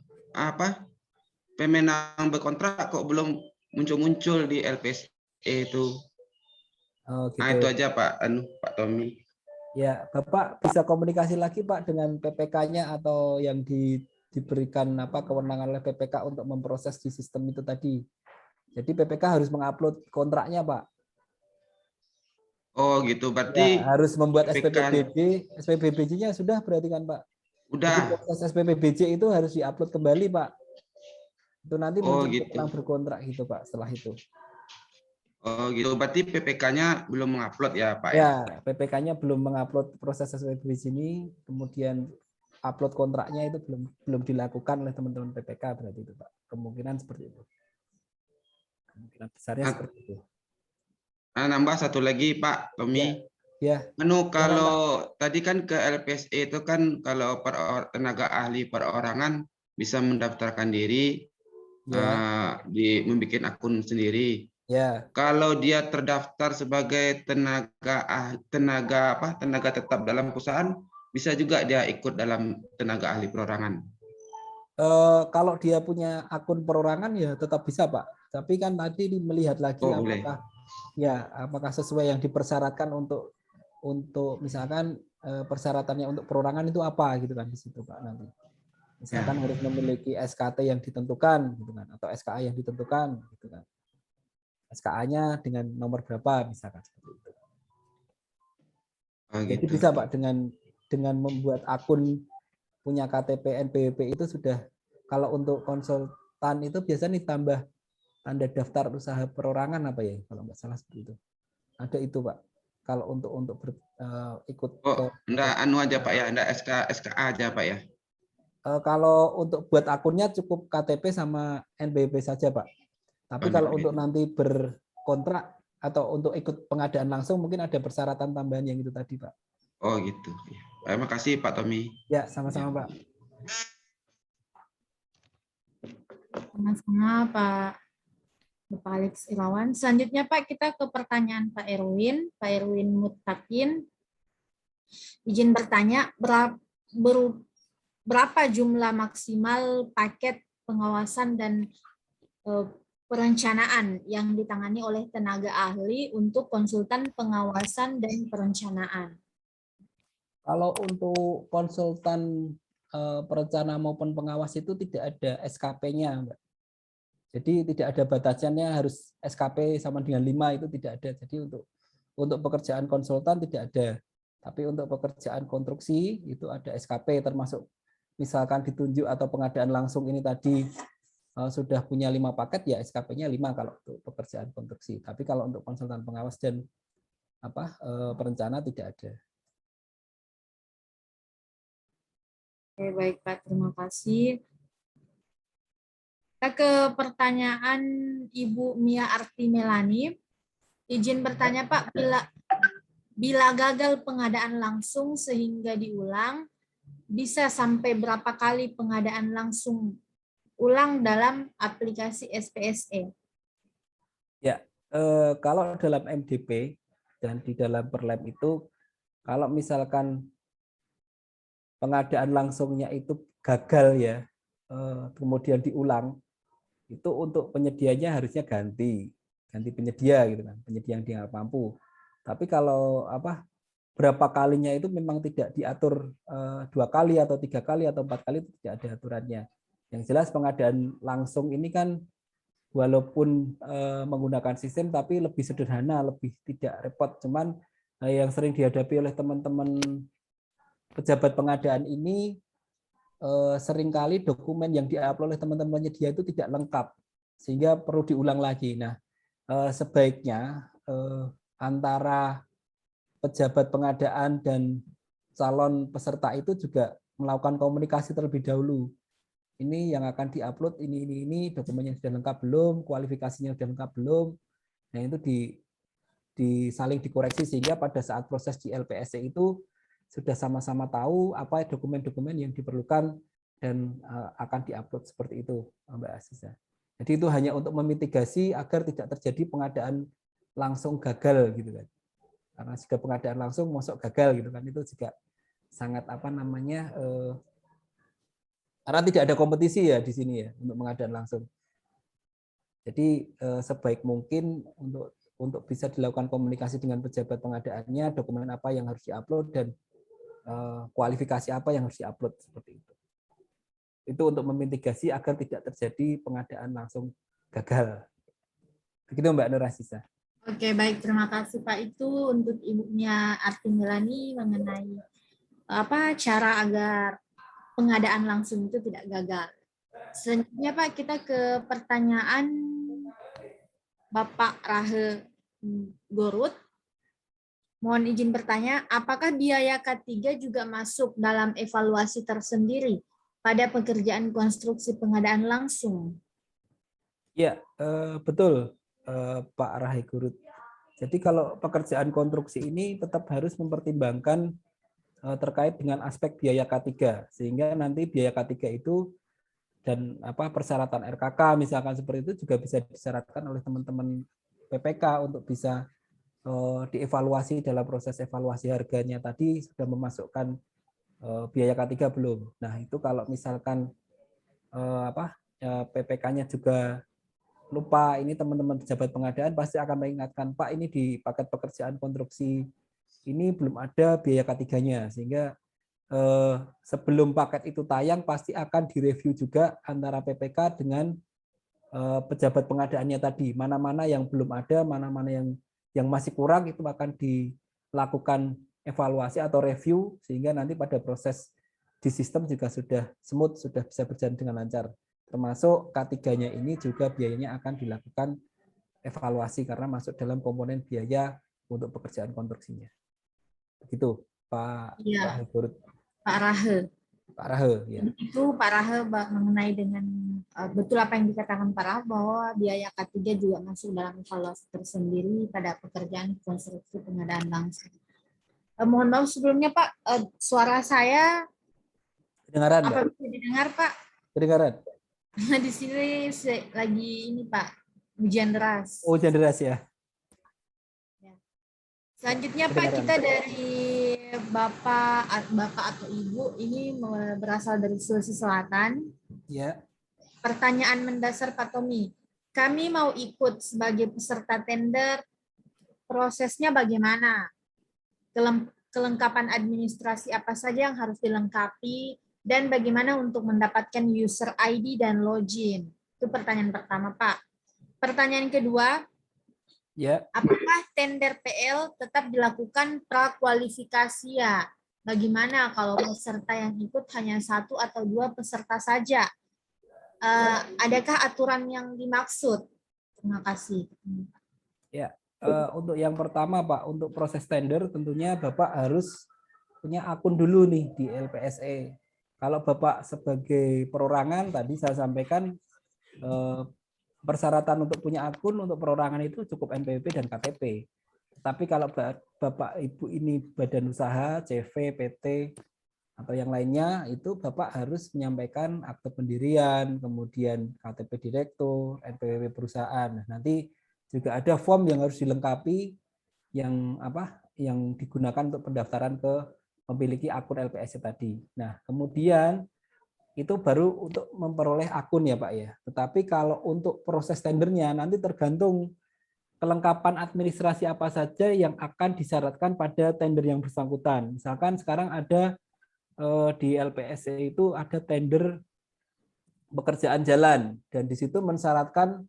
pemenang berkontrak kok belum muncul-muncul di LPSE itu. Oh, gitu. Itu aja Pak Tommy. Ya, Bapak bisa komunikasi lagi Pak dengan PPK-nya atau yang diberikan kewenangan oleh PPK untuk memproses di sistem itu tadi. Jadi PPK harus mengupload kontraknya Pak. Oh gitu, berarti ya, harus membuat SPPBJ. SPPBJ-nya sudah berarti kan Pak? Udah. Jadi proses SPPBJ itu harus diupload kembali Pak. Itu nanti muncul gitu. pemenang berkontrak gitu Pak setelah itu. Oh gitu, berarti PPK-nya belum mengupload ya Pak? Ya, PPK-nya belum mengupload proses SPPBJ ini, kemudian upload kontraknya itu belum dilakukan oleh teman-teman PPK, berarti itu Pak. Kemungkinan seperti itu. Kemungkinan besarnya seperti itu. Nambah satu lagi Pak Tommy. Ya. Kalau tadi kan ke LPSE itu kan kalau tenaga ahli perorangan bisa mendaftarkan diri, membuat akun sendiri. Ya. Kalau dia terdaftar sebagai tenaga tetap dalam perusahaan, bisa juga dia ikut dalam tenaga ahli perorangan. Kalau dia punya akun perorangan ya tetap bisa Pak. Tapi kan tadi melihat lagi apakah sesuai yang dipersyaratkan untuk misalkan persyaratannya untuk perorangan itu apa gitu kan di situ Pak nanti. Misalkan harus memiliki SKT yang ditentukan gitu kan, atau SKA yang ditentukan gitu kan. SKA-nya dengan nomor berapa misalkan seperti itu. Jadi bisa Pak dengan membuat akun punya KTP NPWP itu sudah, kalau untuk konsultan itu biasanya ditambah tanda daftar usaha perorangan apa ya kalau nggak salah seperti itu. Ada itu Pak. Kalau untuk ikut enggak anu aja Pak ya, enggak SKA aja Pak ya. Kalau untuk buat akunnya cukup KTP sama NPWP saja Pak. Tapi kalau untuk nanti berkontrak atau untuk ikut pengadaan langsung mungkin ada persyaratan tambahan yang itu tadi Pak. Oh gitu. Terima kasih Pak Tommy. Ya, sama-sama Pak. Sama-sama Pak Alex Irawan. Selanjutnya Pak, kita ke pertanyaan Pak Erwin Mutakin. Izin bertanya, berapa jumlah maksimal paket pengawasan dan perencanaan yang ditangani oleh tenaga ahli untuk konsultan pengawasan dan perencanaan? Kalau untuk konsultan perencana maupun pengawas itu tidak ada SKP-nya, Mbak. Jadi tidak ada batasannya harus SKP sama dengan 5, itu tidak ada. Jadi untuk pekerjaan konsultan tidak ada. Tapi untuk pekerjaan konstruksi itu ada SKP, termasuk misalkan ditunjuk atau pengadaan langsung ini tadi sudah punya 5 paket, ya SKP-nya 5 kalau untuk pekerjaan konstruksi. Tapi kalau untuk konsultan pengawas dan perencana tidak ada. Oke, baik Pak, terima kasih. Kita ke pertanyaan Ibu Mia Arti Melani. Izin bertanya Pak, bila gagal pengadaan langsung sehingga diulang, bisa sampai berapa kali pengadaan langsung ulang dalam aplikasi SPSE? Ya, kalau dalam MDP dan di dalam Perlem itu, kalau misalkan pengadaan langsungnya itu gagal ya, kemudian diulang, itu untuk penyedianya harusnya ganti penyedia gitu kan, penyedia yang dia mampu. Tapi kalau berapa kalinya itu memang tidak diatur 2 kali atau 3 kali atau 4 kali, itu tidak ada aturannya. Yang jelas pengadaan langsung ini kan walaupun menggunakan sistem tapi lebih sederhana, lebih tidak repot. Cuman yang sering dihadapi oleh teman-teman pejabat pengadaan ini seringkali dokumen yang diupload oleh teman-teman penyedia itu tidak lengkap sehingga perlu diulang lagi. Nah, sebaiknya antara pejabat pengadaan dan calon peserta itu juga melakukan komunikasi terlebih dahulu. Ini yang akan diupload ini dokumennya sudah lengkap belum, kualifikasinya sudah lengkap belum. Nah, itu saling dikoreksi sehingga pada saat proses di LPSC itu sudah sama-sama tahu apa dokumen-dokumen yang diperlukan dan akan diupload seperti itu, Mbak Aziza. Jadi itu hanya untuk memitigasi agar tidak terjadi pengadaan langsung gagal gitu kan. Karena jika pengadaan langsung masuk gagal gitu kan, itu juga sangat karena tidak ada kompetisi ya di sini ya untuk pengadaan langsung. Jadi sebaik mungkin untuk bisa dilakukan komunikasi dengan pejabat pengadaannya, dokumen apa yang harus diupload dan kualifikasi apa yang harus diupload seperti itu. Itu untuk memitigasi agar tidak terjadi pengadaan langsung gagal. Begitu Mbak Nur Aziza. Oke, baik, terima kasih Pak. Itu untuk Ibunya Arti Melani mengenai cara agar pengadaan langsung itu tidak gagal. Selanjutnya Pak, kita ke pertanyaan Bapak Rahe Gorut. Mohon izin bertanya, apakah biaya K3 juga masuk dalam evaluasi tersendiri pada pekerjaan konstruksi pengadaan langsung? Ya, betul Pak Rahigurut. Jadi kalau pekerjaan konstruksi ini tetap harus mempertimbangkan terkait dengan aspek biaya K3, sehingga nanti biaya K3 itu dan persyaratan RKK misalkan seperti itu juga bisa disyaratkan oleh teman-teman PPK untuk bisa dievaluasi dalam proses evaluasi harganya tadi sudah memasukkan biaya K3 belum. Nah, itu kalau misalkan PPK-nya juga lupa, ini teman-teman pejabat pengadaan pasti akan mengingatkan, Pak, ini di paket pekerjaan konstruksi ini belum ada biaya K3-nya, sehingga sebelum paket itu tayang pasti akan direview juga antara PPK dengan pejabat pengadaannya tadi, mana-mana yang belum ada, mana-mana yang masih kurang, itu akan dilakukan evaluasi atau review, sehingga nanti pada proses di sistem juga sudah smooth, sudah bisa berjalan dengan lancar. Termasuk K3-nya ini juga biayanya akan dilakukan evaluasi karena masuk dalam komponen biaya untuk pekerjaan konstruksinya. Begitu, Pak Rahigurut. Pak Rahe. Pak Rahe, ya. Itu Pak Rahe mengenai dengan betul apa yang dikatakan Pak Rahe bahwa biaya K3 juga masuk dalam evaluasi tersendiri pada pekerjaan konstruksi pengadaan langsung. Mohon maaf sebelumnya Pak, suara saya kedengaran apa bisa didengar Pak? Kedengaran. Di sini lagi ini Pak, hujan deras. Oh, hujan deras ya. Selanjutnya Pak, kita dari Bapak atau Ibu ini berasal dari Sulawesi Selatan. Ya. Pertanyaan mendasar Pak Tommy. Kami mau ikut sebagai peserta tender, prosesnya bagaimana? Kelengkapan administrasi apa saja yang harus dilengkapi dan bagaimana untuk mendapatkan user ID dan login? Itu pertanyaan pertama, Pak. Pertanyaan kedua, ya. Apakah tender PL tetap dilakukan prakualifikasi ya? Bagaimana kalau peserta yang ikut hanya 1 atau 2 peserta saja? Adakah aturan yang dimaksud? Terima kasih. Ya, untuk yang pertama Pak, untuk proses tender tentunya Bapak harus punya akun dulu nih di LPSE. Kalau Bapak sebagai perorangan tadi saya sampaikan persyaratan untuk punya akun untuk perorangan itu cukup NPWP dan KTP. Tapi kalau Bapak Ibu ini badan usaha, CV, PT, atau yang lainnya, itu Bapak harus menyampaikan akte pendirian, kemudian KTP direktur, NPWP perusahaan. Nanti juga ada form yang harus dilengkapi yang digunakan untuk pendaftaran ke memiliki akun LPSE tadi. Nah, kemudian itu baru untuk memperoleh akun ya Pak ya. Tetapi kalau untuk proses tendernya nanti tergantung kelengkapan administrasi apa saja yang akan disyaratkan pada tender yang bersangkutan. Misalkan sekarang ada di LPSE itu ada tender pekerjaan jalan dan di situ mensyaratkan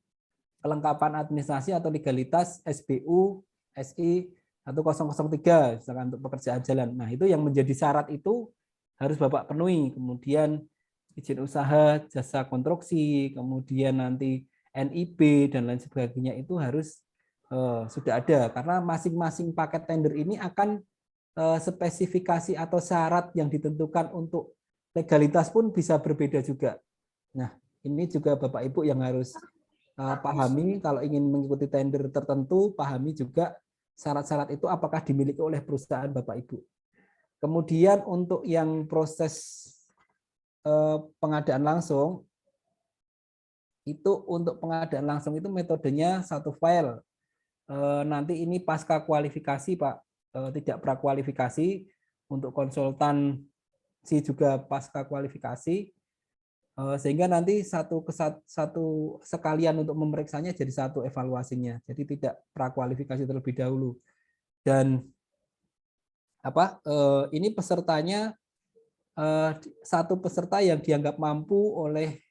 kelengkapan administrasi atau legalitas SBU, SI 1003 misalkan untuk pekerjaan jalan. Nah, itu yang menjadi syarat itu harus Bapak penuhi. Kemudian izin usaha, jasa konstruksi, kemudian nanti NIB dan lain sebagainya itu harus sudah ada karena masing-masing paket tender ini akan spesifikasi atau syarat yang ditentukan untuk legalitas pun bisa berbeda juga. Nah, ini juga Bapak Ibu yang harus pahami kalau ingin mengikuti tender tertentu, pahami juga syarat-syarat itu apakah dimiliki oleh perusahaan Bapak Ibu. Kemudian untuk yang proses pengadaan langsung, itu untuk pengadaan langsung itu metodenya satu file. Nanti ini pasca kualifikasi Pak, tidak prakualifikasi, untuk konsultan juga pasca kualifikasi, sehingga nanti satu sekalian untuk memeriksanya jadi satu evaluasinya, jadi tidak prakualifikasi terlebih dahulu. Dan ini pesertanya satu peserta yang dianggap mampu oleh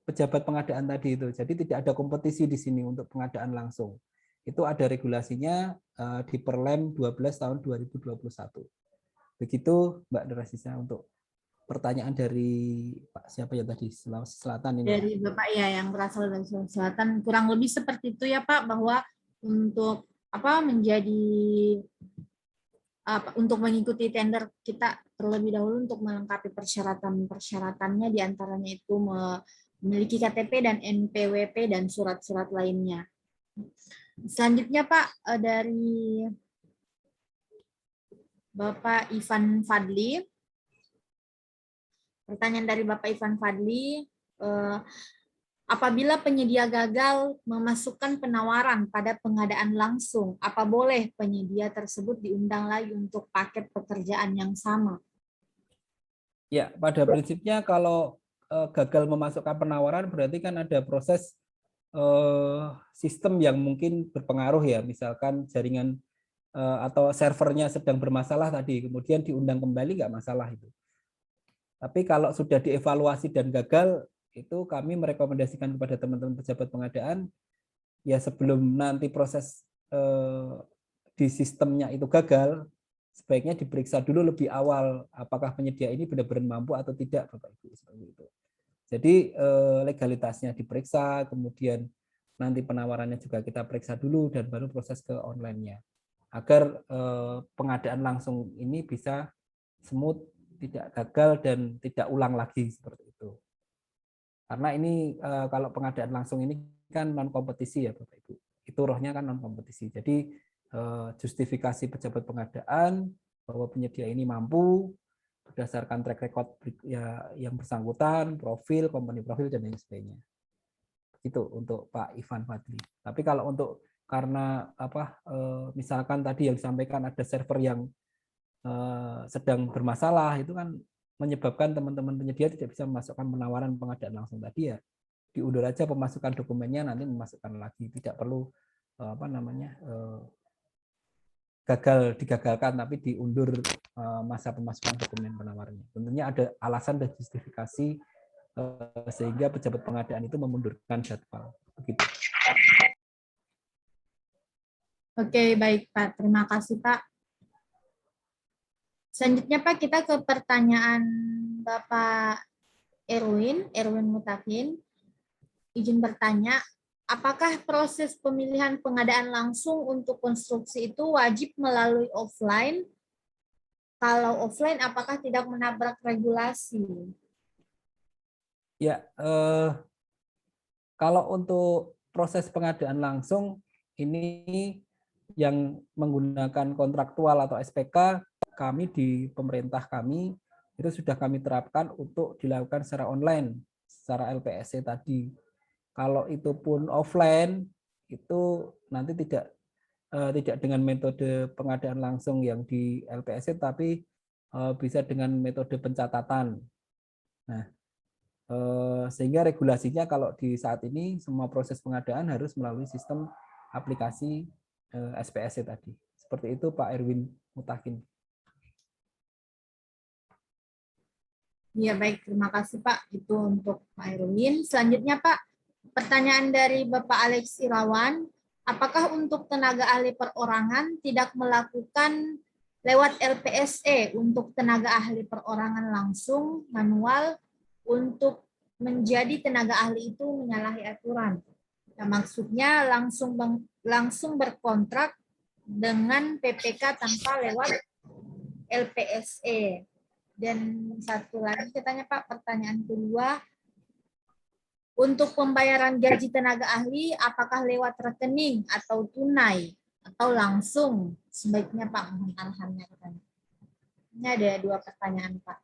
pejabat pengadaan tadi itu. Jadi tidak ada kompetisi di sini untuk pengadaan langsung. Itu ada regulasinya di Perlem 12 tahun 2021. Begitu Mbak Derasisa untuk pertanyaan dari Pak siapa ya tadi, Sulawesi Selatan ini. Dari Bapak ya yang berasal dari Sulawesi Selatan, kurang lebih seperti itu ya Pak, bahwa untuk menjadi untuk mengikuti tender kita terlebih dahulu untuk melengkapi persyaratannya, diantaranya itu memiliki KTP dan NPWP dan surat-surat lainnya. Selanjutnya Pak, dari Bapak Ivan Fadli. Pertanyaan dari Bapak Ivan Fadli, apabila penyedia gagal memasukkan penawaran pada pengadaan langsung, apa boleh penyedia tersebut diundang lagi untuk paket pekerjaan yang sama? Ya, pada prinsipnya kalau gagal memasukkan penawaran berarti kan ada proses sistem yang mungkin berpengaruh ya, misalkan jaringan atau servernya sedang bermasalah tadi, kemudian diundang kembali nggak masalah itu. Tapi kalau sudah dievaluasi dan gagal, itu kami merekomendasikan kepada teman-teman pejabat pengadaan, ya sebelum nanti proses di sistemnya itu gagal, sebaiknya diperiksa dulu lebih awal apakah penyedia ini benar-benar mampu atau tidak, Bapak Ibu, seperti itu. Jadi legalitasnya diperiksa, kemudian nanti penawarannya juga kita periksa dulu dan baru proses ke online-nya. Agar pengadaan langsung ini bisa smooth, tidak gagal dan tidak ulang lagi seperti itu. Karena ini kalau pengadaan langsung ini kan non kompetisi ya Bapak Ibu. Itu rohnya kan non kompetisi. Jadi justifikasi pejabat pengadaan bahwa penyedia ini mampu berdasarkan track record ya yang bersangkutan, profil, company profil dan lain sebagainya. Itu untuk Pak Ivan Fadli. Tapi kalau untuk karena misalkan tadi yang disampaikan ada server yang sedang bermasalah, itu kan menyebabkan teman-teman penyedia tidak bisa memasukkan penawaran pengadaan langsung tadi, ya diundur aja pemasukan dokumennya, nanti memasukkan lagi, tidak perlu digagalkan tapi diundur masa pemasukan dokumen penawarannya. Tentunya ada alasan dan justifikasi sehingga pejabat pengadaan itu memundurkan jadwal. Begitu. Oke, baik Pak. Terima kasih Pak. Selanjutnya Pak, kita ke pertanyaan Bapak Erwin Mutakin. Izin bertanya, apakah proses pemilihan pengadaan langsung untuk konstruksi itu wajib melalui offline? Kalau offline, apakah tidak menabrak regulasi? Ya, kalau untuk proses pengadaan langsung, ini yang menggunakan kontraktual atau SPK, kami di pemerintah kami itu sudah kami terapkan untuk dilakukan secara online, secara LPSC tadi. Kalau itu pun offline, itu nanti tidak dengan metode pengadaan langsung yang di LPSC, tapi bisa dengan metode pencatatan. Nah, sehingga regulasinya kalau di saat ini semua proses pengadaan harus melalui sistem aplikasi SPSC tadi. Seperti itu Pak Erwin Mutakin. Ya baik, terima kasih Pak. Itu untuk Pak Erwin. Selanjutnya Pak, pertanyaan dari Bapak Alex Irawan. Apakah untuk tenaga ahli perorangan tidak melakukan lewat LPSE untuk tenaga ahli perorangan langsung manual untuk menjadi tenaga ahli itu menyalahi aturan? Nah, maksudnya langsung berkontrak dengan PPK tanpa lewat LPSE. Dan satu lagi katanya Pak, pertanyaan kedua, untuk pembayaran gaji tenaga ahli apakah lewat rekening atau tunai atau langsung? Sebaiknya Pak mohon arahannya katanya. Ini ada dua pertanyaan Pak.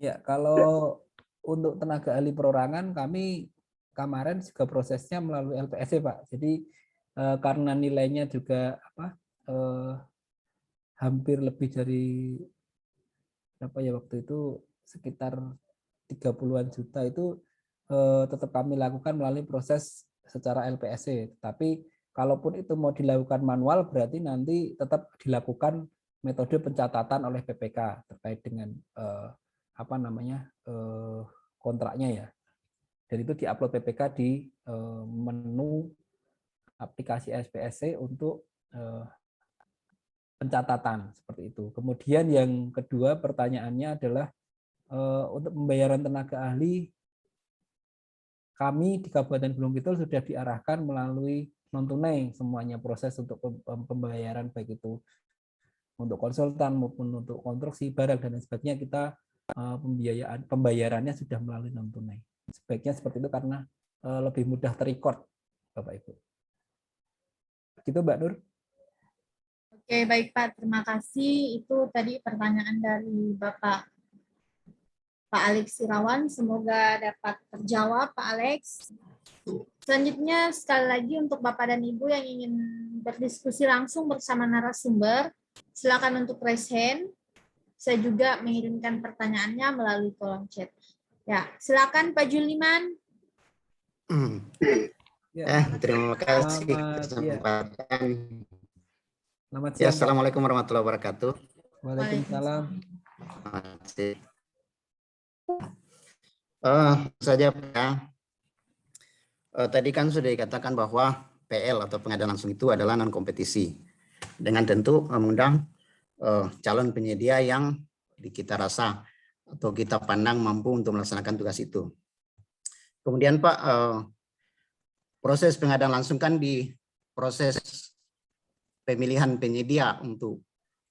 Ya, kalau untuk tenaga ahli perorangan kami kemarin juga prosesnya melalui LPSC Pak. Jadi karena nilainya juga hampir lebih dari waktu itu sekitar 30-an juta itu tetap kami lakukan melalui proses secara LPSC. Tapi kalaupun itu mau dilakukan manual berarti nanti tetap dilakukan metode pencatatan oleh PPK terkait dengan kontraknya ya. Dan itu diupload PPK di menu aplikasi SPSC untuk pencatatan seperti itu. Kemudian yang kedua pertanyaannya adalah untuk pembayaran tenaga ahli, kami di Kabupaten Gunung Kidul sudah diarahkan melalui non tunai semuanya proses untuk pembayaran, baik itu untuk konsultan maupun untuk konstruksi barang dan lain sebagainya kita pembayarannya sudah melalui non tunai. Sebaiknya seperti itu karena lebih mudah terrecord, Bapak Ibu. Gitu Mbak Nur. Oke, baik Pak, terima kasih. Itu tadi pertanyaan dari Bapak Alex Sirawan. Semoga dapat terjawab Pak Alex. Selanjutnya sekali lagi untuk Bapak dan Ibu yang ingin berdiskusi langsung bersama narasumber, silakan untuk raise hand. Saya juga mengirimkan pertanyaannya melalui kolom chat. Ya, silakan Pak Juliman. Terima kasih kesempatan. Selamat Ya, siang. Assalamualaikum warahmatullahi wabarakatuh. Waalaikumsalam. Saja Pak. Tadi kan sudah dikatakan bahwa PL atau pengadaan langsung itu adalah non kompetisi. Dengan tentu mengundang calon penyedia yang kita rasa atau kita pandang mampu untuk melaksanakan tugas itu. Kemudian Pak, proses pengadaan langsung kan di proses pemilihan penyedia untuk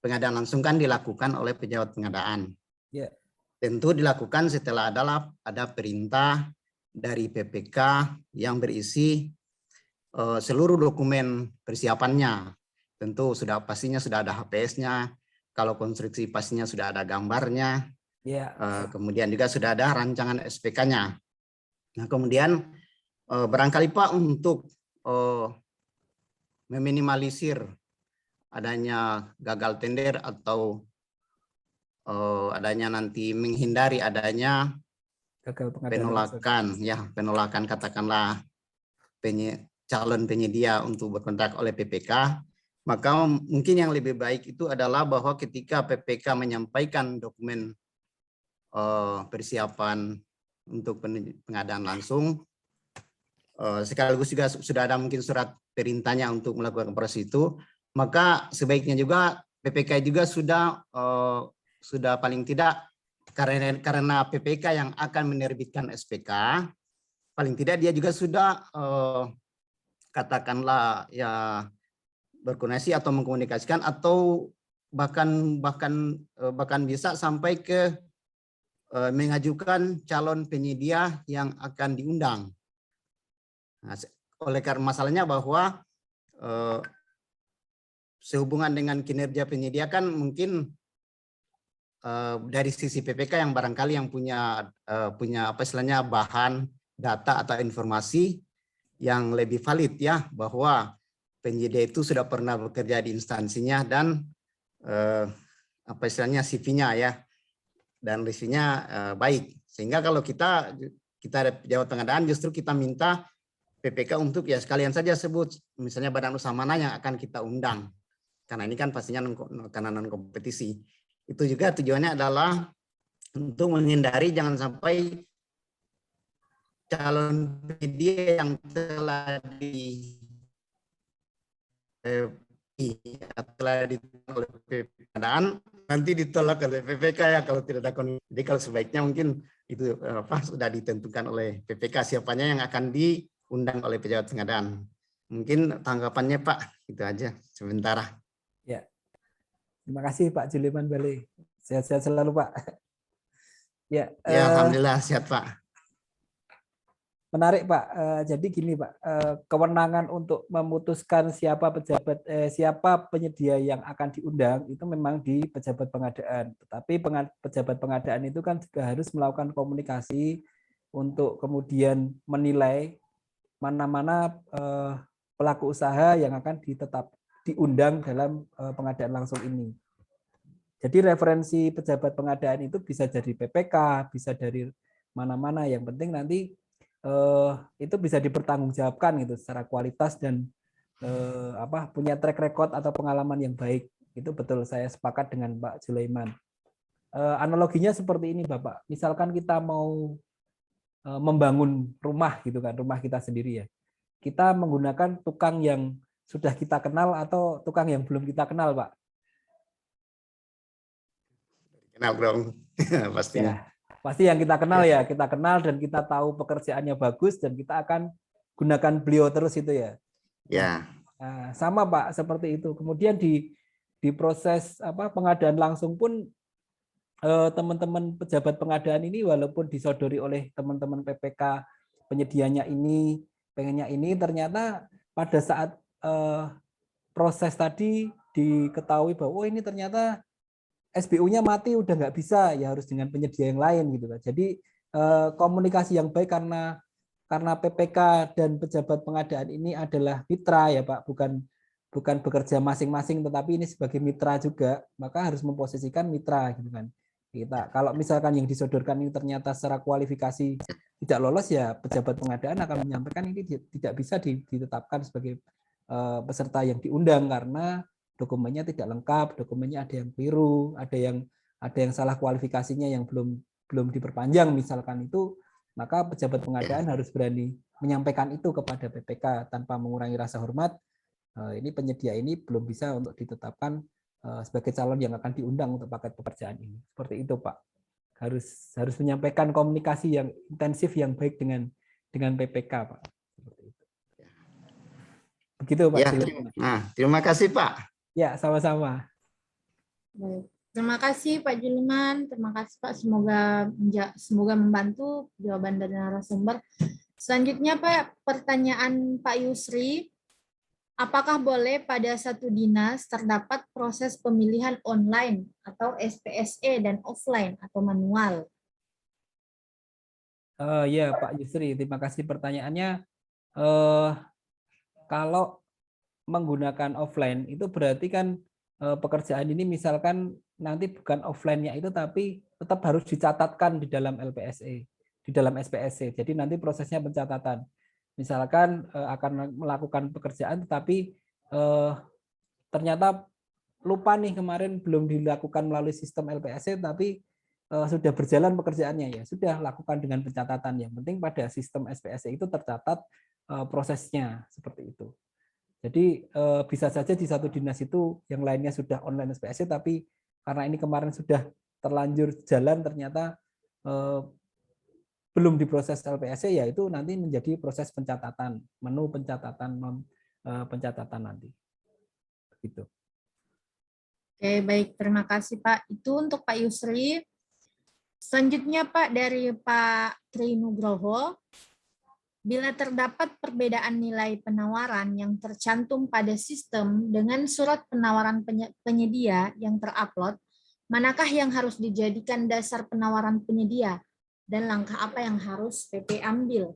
pengadaan langsung kan dilakukan oleh pejabat pengadaan. Yeah. Tentu dilakukan setelah ada perintah dari PPK yang berisi seluruh dokumen persiapannya. Tentu pastinya sudah ada HPS-nya. Kalau konstruksi pastinya sudah ada gambarnya. Yeah. Kemudian juga sudah ada rancangan SPK-nya. Nah, kemudian barangkali Pak untuk meminimalisir adanya gagal tender atau adanya nanti menghindari adanya penolakan, penolakan katakanlah calon penyedia untuk berkontrak oleh PPK, maka mungkin yang lebih baik itu adalah bahwa ketika PPK menyampaikan dokumen persiapan untuk pengadaan langsung, sekaligus juga sudah ada mungkin surat perintahnya untuk melakukan proses itu, maka sebaiknya juga PPK juga sudah paling tidak karena PPK yang akan menerbitkan SPK, paling tidak dia juga sudah katakanlah ya berkoordinasi atau mengkomunikasikan atau bahkan bisa sampai ke mengajukan calon penyedia yang akan diundang. Nah, oleh karena masalahnya bahwa sehubungan dengan kinerja penyedia kan mungkin dari sisi PPK yang barangkali yang punya apa istilahnya bahan data atau informasi yang lebih valid ya, bahwa penyedia itu sudah pernah bekerja di instansinya dan apa istilahnya CV-nya ya, dan listnya baik, sehingga kalau kita ada pejabat pengadaan justru kita minta PPK untuk ya sekalian saja sebut misalnya badan usaha mana yang akan kita undang, karena ini kan pastinya karena non kompetisi. Itu juga tujuannya adalah untuk menghindari jangan sampai calon penyedia yang telah ditolak oleh pengadaan nanti ditolak oleh PPK ya kalau tidak ada kondisi. Jadi kalau sebaiknya mungkin itu sudah ditentukan oleh PPK siapanya yang akan diundang oleh pejabat pengadaan. Mungkin tanggapannya Pak, itu aja sementara. Ya. Terima kasih Pak Juliman Bale. Sehat-sehat selalu Pak. Ya, Alhamdulillah sehat Pak. Menarik Pak. Jadi gini Pak, kewenangan untuk memutuskan siapa penyedia yang akan diundang itu memang di pejabat pengadaan. Tetapi pejabat pengadaan itu kan juga harus melakukan komunikasi untuk kemudian menilai mana-mana pelaku usaha yang akan diundang dalam pengadaan langsung ini. Jadi referensi pejabat pengadaan itu bisa dari PPK, bisa dari mana-mana. Yang penting nanti itu bisa dipertanggungjawabkan gitu secara kualitas dan punya track record atau pengalaman yang baik. Itu betul, saya sepakat dengan Pak Sulaiman. Analoginya seperti ini Bapak. Misalkan kita mau membangun rumah gitu kan, rumah kita sendiri ya. Kita menggunakan tukang yang sudah kita kenal atau tukang yang belum kita kenal, Pak? Kenal dong, pastinya. Ya, pasti yang kita kenal ya, kita kenal dan kita tahu pekerjaannya bagus dan kita akan gunakan beliau terus itu ya. Ya. Nah, sama Pak, seperti itu. Kemudian di di proses pengadaan langsung pun teman-teman pejabat pengadaan ini walaupun disodori oleh teman-teman PPK penyedianya ini, pengennya ini, ternyata pada saat proses tadi diketahui bahwa ini ternyata SBU-nya mati, udah nggak bisa, ya harus dengan penyedia yang lain gitu. Jadi komunikasi yang baik karena PPK dan pejabat pengadaan ini adalah mitra ya Pak, bukan bekerja masing-masing, tetapi ini sebagai mitra juga, maka harus memposisikan mitra gitu kan. Kita kalau misalkan yang disodorkan ini ternyata secara kualifikasi tidak lolos, ya pejabat pengadaan akan menyampaikan ini tidak bisa ditetapkan sebagai peserta yang diundang karena dokumennya tidak lengkap, dokumennya ada yang keliru, ada yang salah kualifikasinya yang belum diperpanjang misalkan itu, maka pejabat pengadaan harus berani menyampaikan itu kepada PPK tanpa mengurangi rasa hormat. Ini penyedia ini belum bisa untuk ditetapkan sebagai calon yang akan diundang untuk paket pekerjaan ini. Seperti itu Pak. Harus menyampaikan komunikasi yang intensif yang baik dengan PPK Pak. Seperti itu. Begitu Pak. Ya, terima kasih Pak. Ya, sama-sama. Baik. Terima kasih Pak Juliman, terima kasih Pak. Semoga membantu jawaban dari narasumber. Selanjutnya Pak, pertanyaan Pak Yusri. Apakah boleh pada satu dinas terdapat proses pemilihan online atau SPSE dan offline atau manual? Ya Pak Yusri, terima kasih pertanyaannya. Kalau menggunakan offline itu berarti kan pekerjaan ini misalkan nanti bukan offline-nya itu tapi tetap harus dicatatkan di dalam LPSE, di dalam SPSE. Jadi nanti prosesnya pencatatan. Misalkan akan melakukan pekerjaan tetapi ternyata lupa nih kemarin belum dilakukan melalui sistem LPSE tapi sudah berjalan pekerjaannya, ya sudah lakukan dengan pencatatan. Yang penting pada sistem SPSE itu tercatat prosesnya seperti itu. Jadi bisa saja di satu dinas itu yang lainnya sudah online SPSE tapi karena ini kemarin sudah terlanjur jalan ternyata belum diproses LPSE, yaitu nanti menjadi proses pencatatan, menu pencatatan pencatatan nanti. Begitu. Oke, baik, terima kasih Pak. Itu untuk Pak Yusri. Selanjutnya Pak dari Pak Trinugroho. Bila terdapat perbedaan nilai penawaran yang tercantum pada sistem dengan surat penawaran penyedia yang terupload, manakah yang harus dijadikan dasar penawaran penyedia? Dan langkah apa yang harus PP ambil?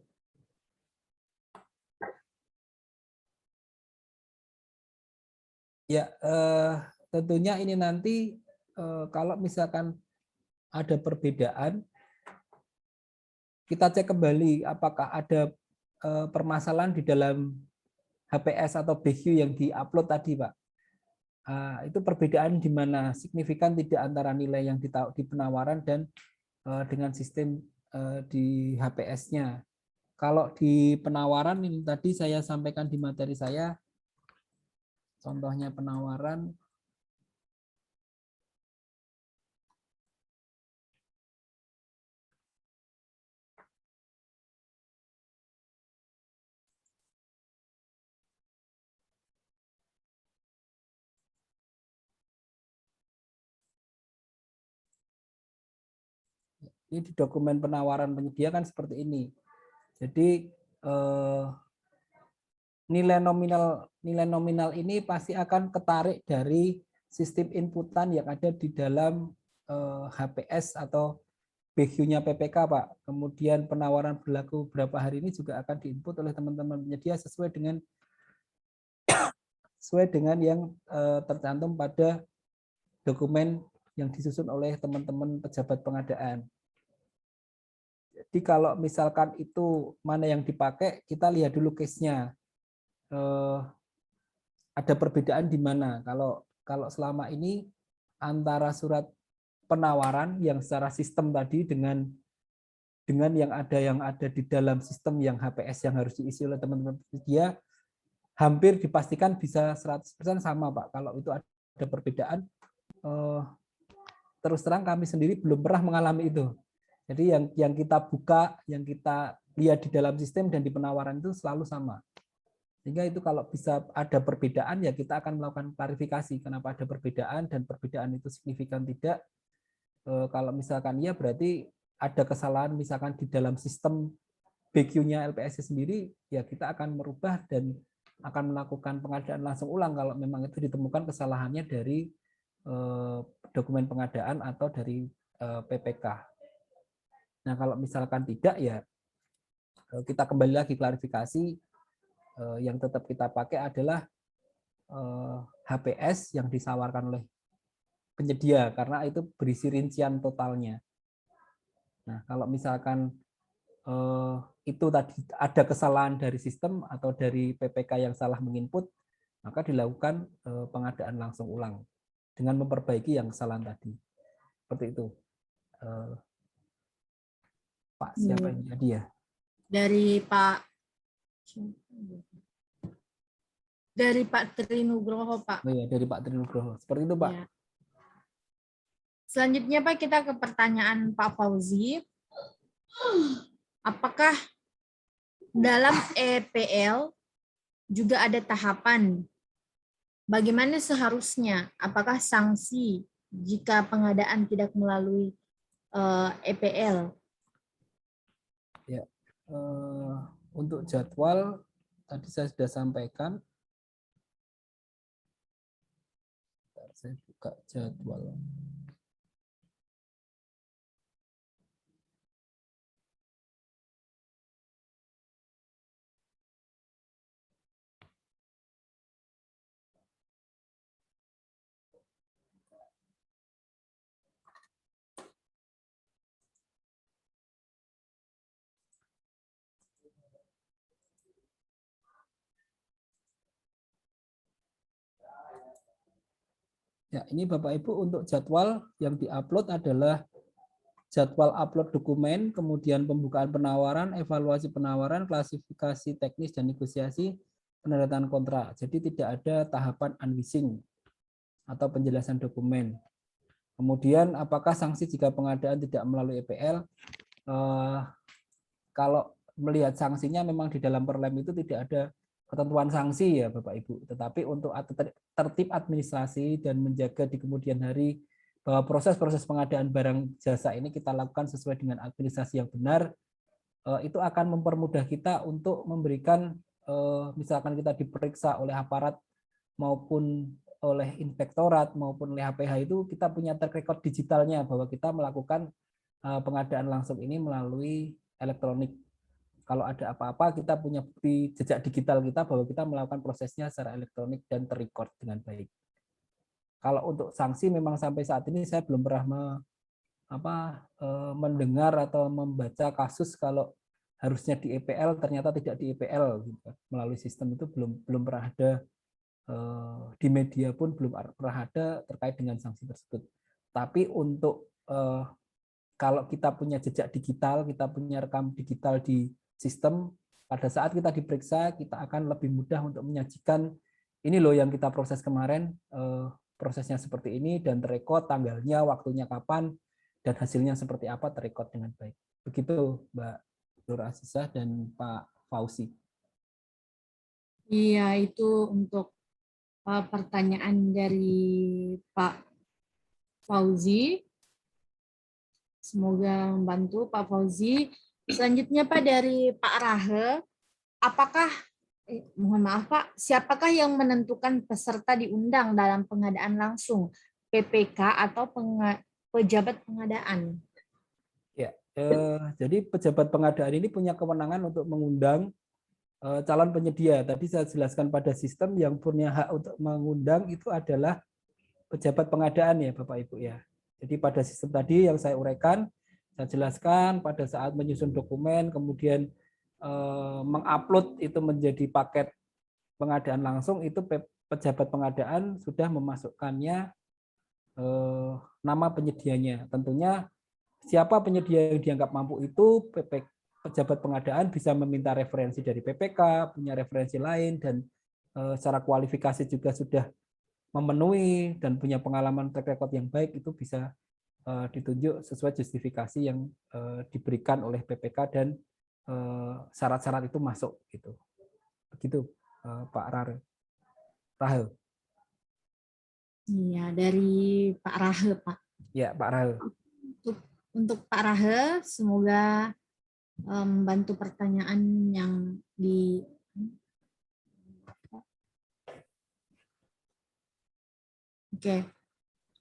Ya, tentunya ini nanti kalau misalkan ada perbedaan, kita cek kembali apakah ada permasalahan di dalam HPS atau BQ yang diupload tadi, Pak. Itu perbedaan di mana signifikan tidak antara nilai yang di penawaran dan dengan sistem di HPS-nya. Kalau di penawaran ini tadi saya sampaikan di materi saya, contohnya penawaran. Ini di dokumen penawaran penyedia kan seperti ini. Jadi nilai nominal ini pasti akan ketarik dari sistem inputan yang ada di dalam HPS atau BQ-nya PPK, Pak. Kemudian penawaran berlaku berapa hari ini juga akan diinput oleh teman-teman penyedia sesuai dengan yang tercantum pada dokumen yang disusun oleh teman-teman pejabat pengadaan. Jadi kalau misalkan itu mana yang dipakai, kita lihat dulu case-nya. Ada perbedaan di mana. Kalau selama ini antara surat penawaran yang secara sistem tadi dengan yang ada di dalam sistem yang HPS yang harus diisi oleh teman-teman penyedia, hampir dipastikan bisa 100% sama, Pak. Kalau itu ada perbedaan, terus terang kami sendiri belum pernah mengalami itu. Jadi yang kita buka, yang kita lihat di dalam sistem dan di penawaran itu selalu sama. Sehingga itu kalau bisa ada perbedaan ya kita akan melakukan klarifikasi kenapa ada perbedaan dan perbedaan itu signifikan tidak. Kalau misalkan ya berarti ada kesalahan misalkan di dalam sistem BQ-nya LPSC sendiri, ya kita akan merubah dan akan melakukan pengadaan langsung ulang kalau memang itu ditemukan kesalahannya dari dokumen pengadaan atau dari PPK. Nah kalau misalkan tidak ya kita kembali lagi klarifikasi, yang tetap kita pakai adalah HPS yang disawarkan oleh penyedia karena itu berisi rincian totalnya. Nah kalau misalkan itu tadi ada kesalahan dari sistem atau dari PPK yang salah menginput, maka dilakukan pengadaan langsung ulang dengan memperbaiki yang kesalahan tadi. Seperti itu. Pak, siapa ini tadi ya? Dari Pak Trinugroho, Pak. Oh ya, dari Pak Trinugroho. Seperti itu, Pak. Ya. Selanjutnya, Pak, kita ke pertanyaan Pak Fauzi. Apakah dalam EPL juga ada tahapan? Bagaimana seharusnya? Apakah sanksi jika pengadaan tidak melalui EPL? Ya, untuk jadwal tadi saya sudah sampaikan. Saya buka jadwal. Ya, ini Bapak Ibu untuk jadwal yang diupload adalah jadwal upload dokumen, kemudian pembukaan penawaran, evaluasi penawaran, klasifikasi teknis dan negosiasi, penandatanganan kontrak. Jadi tidak ada tahapan unwishing atau penjelasan dokumen. Kemudian apakah sanksi jika pengadaan tidak melalui EPL? Kalau melihat sanksinya memang di dalam perlem itu tidak ada ketentuan sanksi ya Bapak Ibu, tetapi untuk tertib administrasi dan menjaga di kemudian hari bahwa proses-proses pengadaan barang jasa ini kita lakukan sesuai dengan administrasi yang benar, itu akan mempermudah kita untuk memberikan, misalkan kita diperiksa oleh aparat maupun oleh inspektorat maupun oleh HPH itu kita punya track record digitalnya bahwa kita melakukan pengadaan langsung ini melalui elektronik. Kalau ada apa-apa kita punya bukti jejak digital kita bahwa kita melakukan prosesnya secara elektronik dan terrecord dengan baik. Kalau untuk sanksi memang sampai saat ini saya belum pernah mendengar atau membaca kasus kalau harusnya di EPL ternyata tidak di EPL gitu. Melalui sistem itu belum pernah ada, di media pun belum pernah ada terkait dengan sanksi tersebut. Tapi untuk kalau kita punya jejak digital, kita punya rekam digital di sistem, pada saat kita diperiksa kita akan lebih mudah untuk menyajikan ini loh yang kita proses kemarin, prosesnya seperti ini dan terekod tanggalnya, waktunya kapan, dan hasilnya seperti apa terekod dengan baik. Begitu Mbak Nur Azizah dan Pak Fauzi. Iya, itu untuk pertanyaan dari Pak Fauzi. Semoga membantu Pak Fauzi. Selanjutnya Pak dari Pak Rahe, apakah mohon maaf Pak, siapakah yang menentukan peserta diundang dalam pengadaan langsung, PPK atau pejabat pengadaan? Ya, jadi pejabat pengadaan ini punya kewenangan untuk mengundang calon penyedia. Tadi saya jelaskan pada sistem yang punya hak untuk mengundang itu adalah pejabat pengadaan ya Bapak Ibu ya. Jadi pada sistem tadi yang saya uraikan, saya jelaskan pada saat menyusun dokumen, kemudian mengupload itu menjadi paket pengadaan langsung, itu pejabat pengadaan sudah memasukkannya nama penyedianya. Tentunya siapa penyedia yang dianggap mampu itu pejabat pengadaan bisa meminta referensi dari PPK, punya referensi lain, dan secara kualifikasi juga sudah memenuhi dan punya pengalaman track record yang baik, itu bisa ditunjuk sesuai justifikasi yang diberikan oleh PPK dan syarat-syarat itu masuk gitu. Begitu Pak Rahel. Iya, dari Pak Rahe, Pak. Ya, Pak Rahel. Untuk Pak Rahe, semoga membantu pertanyaan yang di Oke.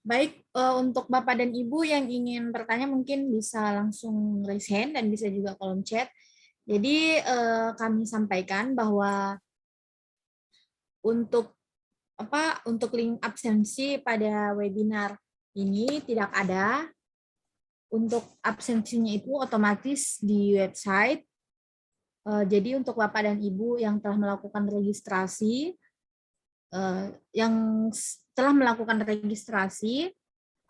Baik, untuk Bapak dan Ibu yang ingin bertanya mungkin bisa langsung raise hand dan bisa juga kolom chat. Jadi kami sampaikan bahwa untuk link absensi pada webinar ini tidak ada. Untuk absensinya itu otomatis di website. Jadi untuk Bapak dan Ibu yang telah melakukan registrasi,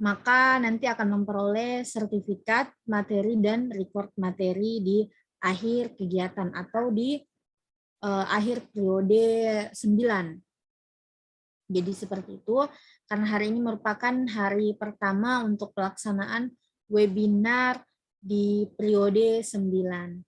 maka nanti akan memperoleh sertifikat materi dan record materi di akhir kegiatan atau di akhir periode 9. Jadi seperti itu, karena hari ini merupakan hari pertama untuk pelaksanaan webinar di periode 9.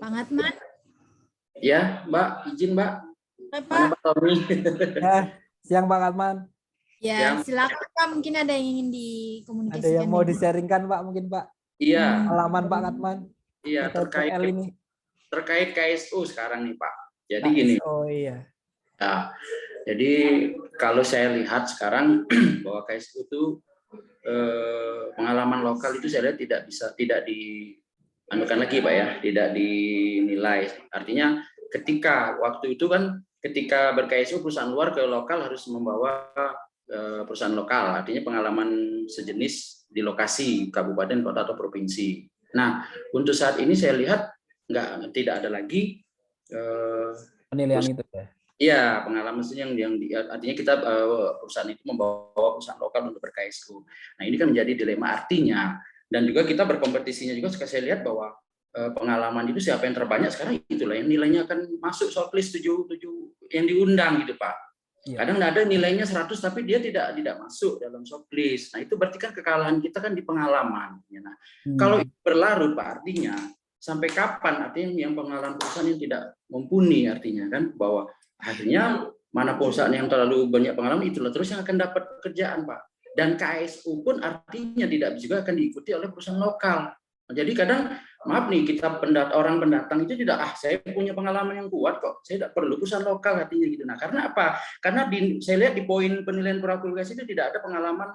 Pak Ngatman? Ya, Mbak, izin Mbak. Pak. Mana Pak Tommy? Siang Pak Ngatman. Ya, silakan Pak, mungkin ada yang ingin dikomunikasikan. Ada yang mau di-sharingkan Pak mungkin Pak? Iya. Pengalaman Pak Ngatman. Iya, terkait KSU sekarang nih Pak. Jadi KSU, gini. Oh iya. Nah, jadi kalau saya lihat sekarang bahwa KSU itu pengalaman lokal itu saya lihat tidak dianukan lagi Pak ya, tidak dinilai. Artinya ketika waktu itu kan ketika ber-KSU perusahaan luar ke lokal harus membawa perusahaan lokal, artinya pengalaman sejenis di lokasi kabupaten, kota atau provinsi. Nah, untuk saat ini saya lihat tidak ada lagi penilaian itu ya. Iya, pengalaman yang artinya kita perusahaan itu membawa perusahaan lokal untuk ber-KSU. Nah, ini kan menjadi dilema artinya, dan juga kita berkompetisinya juga saya lihat bahwa pengalaman itu siapa yang terbanyak sekarang itulah yang nilainya akan masuk shortlist 7 yang diundang gitu Pak. Kadang ada nilainya 100 tapi dia tidak masuk dalam shortlist. Nah, itu berarti kan kekalahan kita kan di pengalaman. Nah, kalau itu berlarut Pak, artinya sampai kapan artinya yang pengalaman perusahaan yang tidak mumpuni, artinya kan bahwa akhirnya mana perusahaan yang terlalu banyak pengalaman itulah terus yang akan dapat pekerjaan Pak. Dan KSU pun artinya tidak juga akan diikuti oleh perusahaan lokal. Nah, jadi kadang maaf nih kita orang pendatang itu tidak saya punya pengalaman yang kuat kok, saya tidak perlu perusahaan lokal artinya gitu. Nah, karena apa? Karena saya lihat di poin penilaian prakualifikasi itu tidak ada pengalaman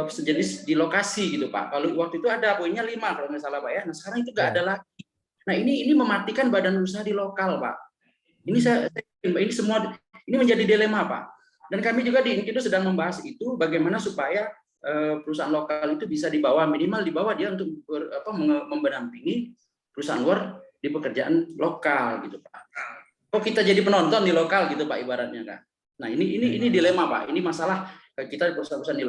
sejenis di lokasi gitu Pak. Kalau waktu itu ada poinnya 5 kalau nggak salah Pak ya. Nah, sekarang itu nggak ada lagi. Nah, ini mematikan badan usaha di lokal Pak. Ini ini semua ini menjadi dilema Pak. Dan kami juga di Inkido sedang membahas itu bagaimana supaya perusahaan lokal itu bisa minimal dibawa dia untuk mendampingi perusahaan luar di pekerjaan lokal gitu Pak. Kok kita jadi penonton di lokal gitu Pak ibaratnya kan. Nah, ini dilema Pak. Ini masalah kita perusahaan-perusahaan di lokal.